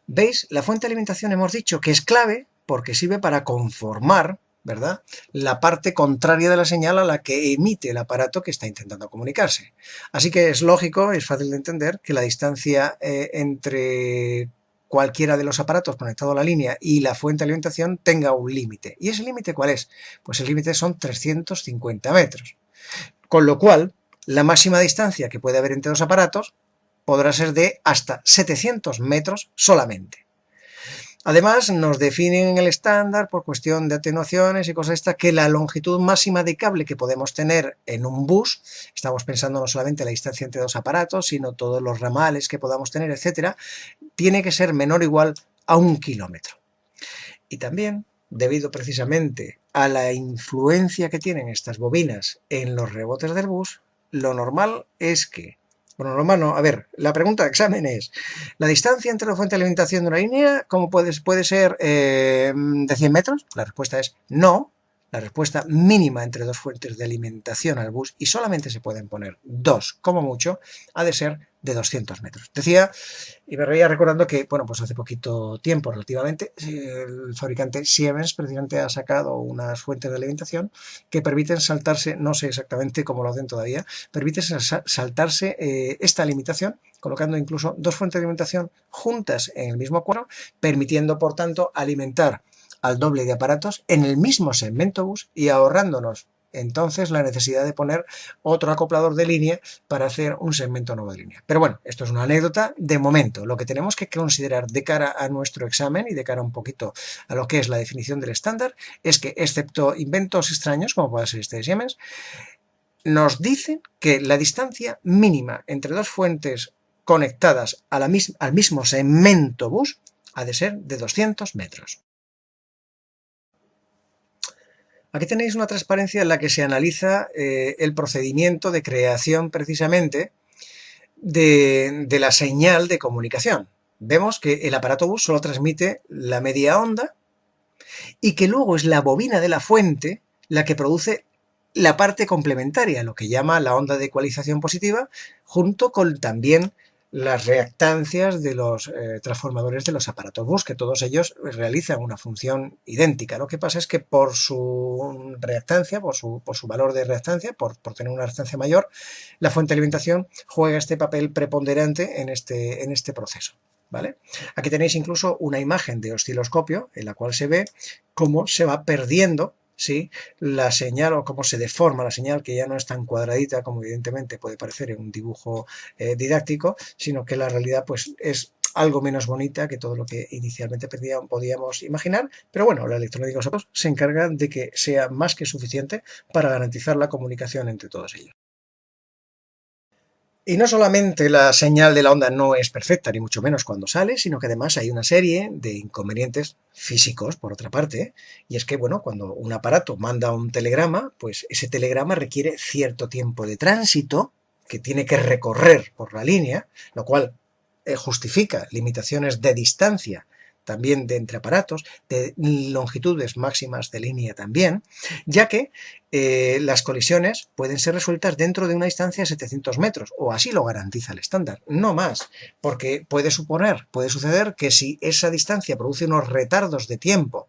¿Veis? La fuente de alimentación hemos dicho que es clave porque sirve para conformar, ¿verdad?, la parte contraria de la señal a la que emite el aparato que está intentando comunicarse. Así que es lógico, es fácil de entender que la distancia entre cualquiera de los aparatos conectado a la línea y la fuente de alimentación tenga un límite. ¿Y ese límite cuál es? Pues el límite son 350 metros. Con lo cual, la máxima distancia que puede haber entre dos aparatos podrá ser de hasta 700 metros solamente. Además, nos definen en el estándar, por cuestión de atenuaciones y cosas estas, que la longitud máxima de cable que podemos tener en un bus, estamos pensando no solamente la distancia entre dos aparatos, sino todos los ramales que podamos tener, etcétera, tiene que ser menor o igual a 1 kilómetro. Y también, debido precisamente a la influencia que tienen estas bobinas en los rebotes del bus, lo normal es que... Bueno, normal no. A ver, la pregunta de examen es, ¿la distancia entre la fuente de alimentación de una línea cómo puede ser de 100 metros? La respuesta es no. La respuesta mínima entre dos fuentes de alimentación al bus, y solamente se pueden poner dos, como mucho, ha de ser de 200 metros. Decía, y me reía recordando que, bueno, pues hace poquito tiempo relativamente, el fabricante Siemens precisamente ha sacado unas fuentes de alimentación que permiten saltarse, no sé exactamente cómo lo hacen todavía, permiten saltarse esta limitación, colocando incluso dos fuentes de alimentación juntas en el mismo cuadro, permitiendo, por tanto, alimentar al doble de aparatos en el mismo segmento bus y ahorrándonos entonces la necesidad de poner otro acoplador de línea para hacer un segmento nuevo de línea. Pero bueno, esto es una anécdota de momento. Lo que tenemos que considerar de cara a nuestro examen y de cara un poquito a lo que es la definición del estándar es que, excepto inventos extraños, como puede ser este de Siemens, nos dicen que la distancia mínima entre dos fuentes conectadas a al mismo segmento bus ha de ser de 200 metros. Aquí tenéis una transparencia en la que se analiza el procedimiento de creación precisamente de la señal de comunicación. Vemos que el aparato bus solo transmite la media onda y que luego es la bobina de la fuente la que produce la parte complementaria, lo que llama la onda de ecualización positiva, junto con también las reactancias de los transformadores de los aparatos bus, que todos ellos realizan una función idéntica. Lo que pasa es que por su reactancia, por su valor de reactancia, por tener una reactancia mayor, la fuente de alimentación juega este papel preponderante en este proceso, ¿vale? Aquí tenéis incluso una imagen de osciloscopio en la cual se ve cómo se va perdiendo, ¿sí?, la señal, o cómo se deforma la señal, que ya no es tan cuadradita como evidentemente puede parecer en un dibujo didáctico, sino que la realidad pues es algo menos bonita que todo lo que inicialmente podíamos imaginar, pero bueno, la electrónica se encarga de que sea más que suficiente para garantizar la comunicación entre todos ellos. Y no solamente la señal de la onda no es perfecta, ni mucho menos cuando sale, sino que además hay una serie de inconvenientes físicos, por otra parte, y es que, bueno, cuando un aparato manda un telegrama, pues ese telegrama requiere cierto tiempo de tránsito que tiene que recorrer por la línea, lo cual justifica limitaciones de distancia también de entre aparatos, de longitudes máximas de línea también, ya que las colisiones pueden ser resueltas dentro de una distancia de 700 metros, o así lo garantiza el estándar, no más, porque puede suceder que si esa distancia produce unos retardos de tiempo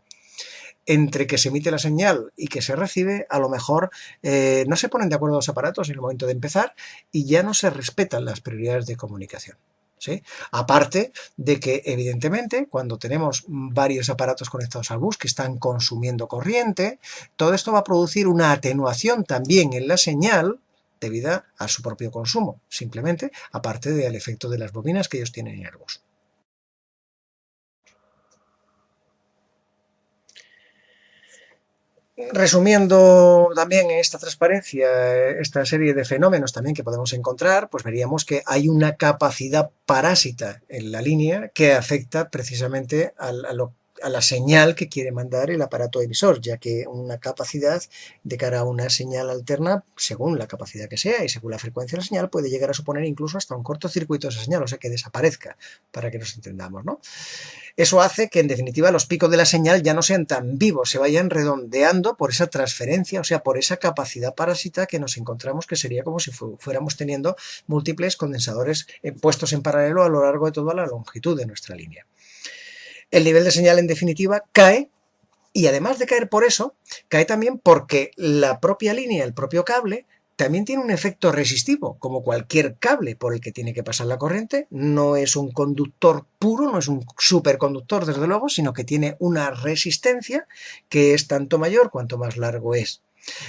entre que se emite la señal y que se recibe, a lo mejor no se ponen de acuerdo los aparatos en el momento de empezar y ya no se respetan las prioridades de comunicación, ¿sí? Aparte de que, evidentemente, cuando tenemos varios aparatos conectados al bus que están consumiendo corriente, todo esto va a producir una atenuación también en la señal debido a su propio consumo, simplemente, aparte del efecto de las bobinas que ellos tienen en el bus. Resumiendo también en esta transparencia, esta serie de fenómenos también que podemos encontrar, pues veríamos que hay una capacidad parásita en la línea que afecta precisamente a la señal que quiere mandar el aparato emisor, ya que una capacidad de cara a una señal alterna, según la capacidad que sea y según la frecuencia de la señal, puede llegar a suponer incluso hasta un cortocircuito de esa señal, o sea que desaparezca, para que nos entendamos, ¿no? Eso hace que, en definitiva, los picos de la señal ya no sean tan vivos, se vayan redondeando por esa transferencia, o sea, por esa capacidad parásita que nos encontramos, que sería como si fuéramos teniendo múltiples condensadores puestos en paralelo a lo largo de toda la longitud de nuestra línea. El nivel de señal, en definitiva, cae, y además de caer por eso, cae también porque la propia línea, el propio cable, también tiene un efecto resistivo, como cualquier cable por el que tiene que pasar la corriente. No es un conductor puro, no es un superconductor, desde luego, sino que tiene una resistencia que es tanto mayor cuanto más largo es.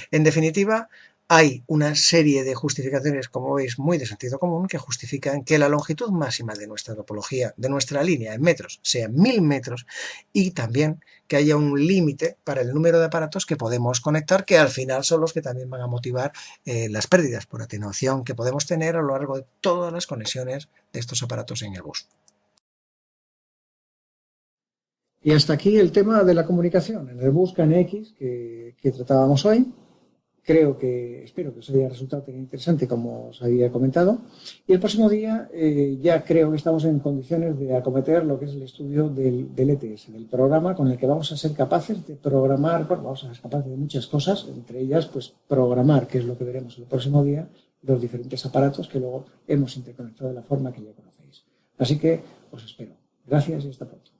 En definitiva, hay una serie de justificaciones, como veis, muy de sentido común, que justifican que la longitud máxima de nuestra topología, de nuestra línea en metros, sea 1000 metros, y también que haya un límite para el número de aparatos que podemos conectar, que al final son los que también van a motivar las pérdidas por atenuación que podemos tener a lo largo de todas las conexiones de estos aparatos en el bus. Y hasta aquí el tema de la comunicación en el bus KNX que tratábamos hoy. Espero que os haya resultado tan interesante como os había comentado. Y el próximo día ya creo que estamos en condiciones de acometer lo que es el estudio del ETS, del programa con el que vamos a ser capaces de programar, bueno, vamos a ser capaces de muchas cosas, entre ellas, pues programar, que es lo que veremos el próximo día, los diferentes aparatos que luego hemos interconectado de la forma que ya conocéis. Así que os espero. Gracias y hasta pronto.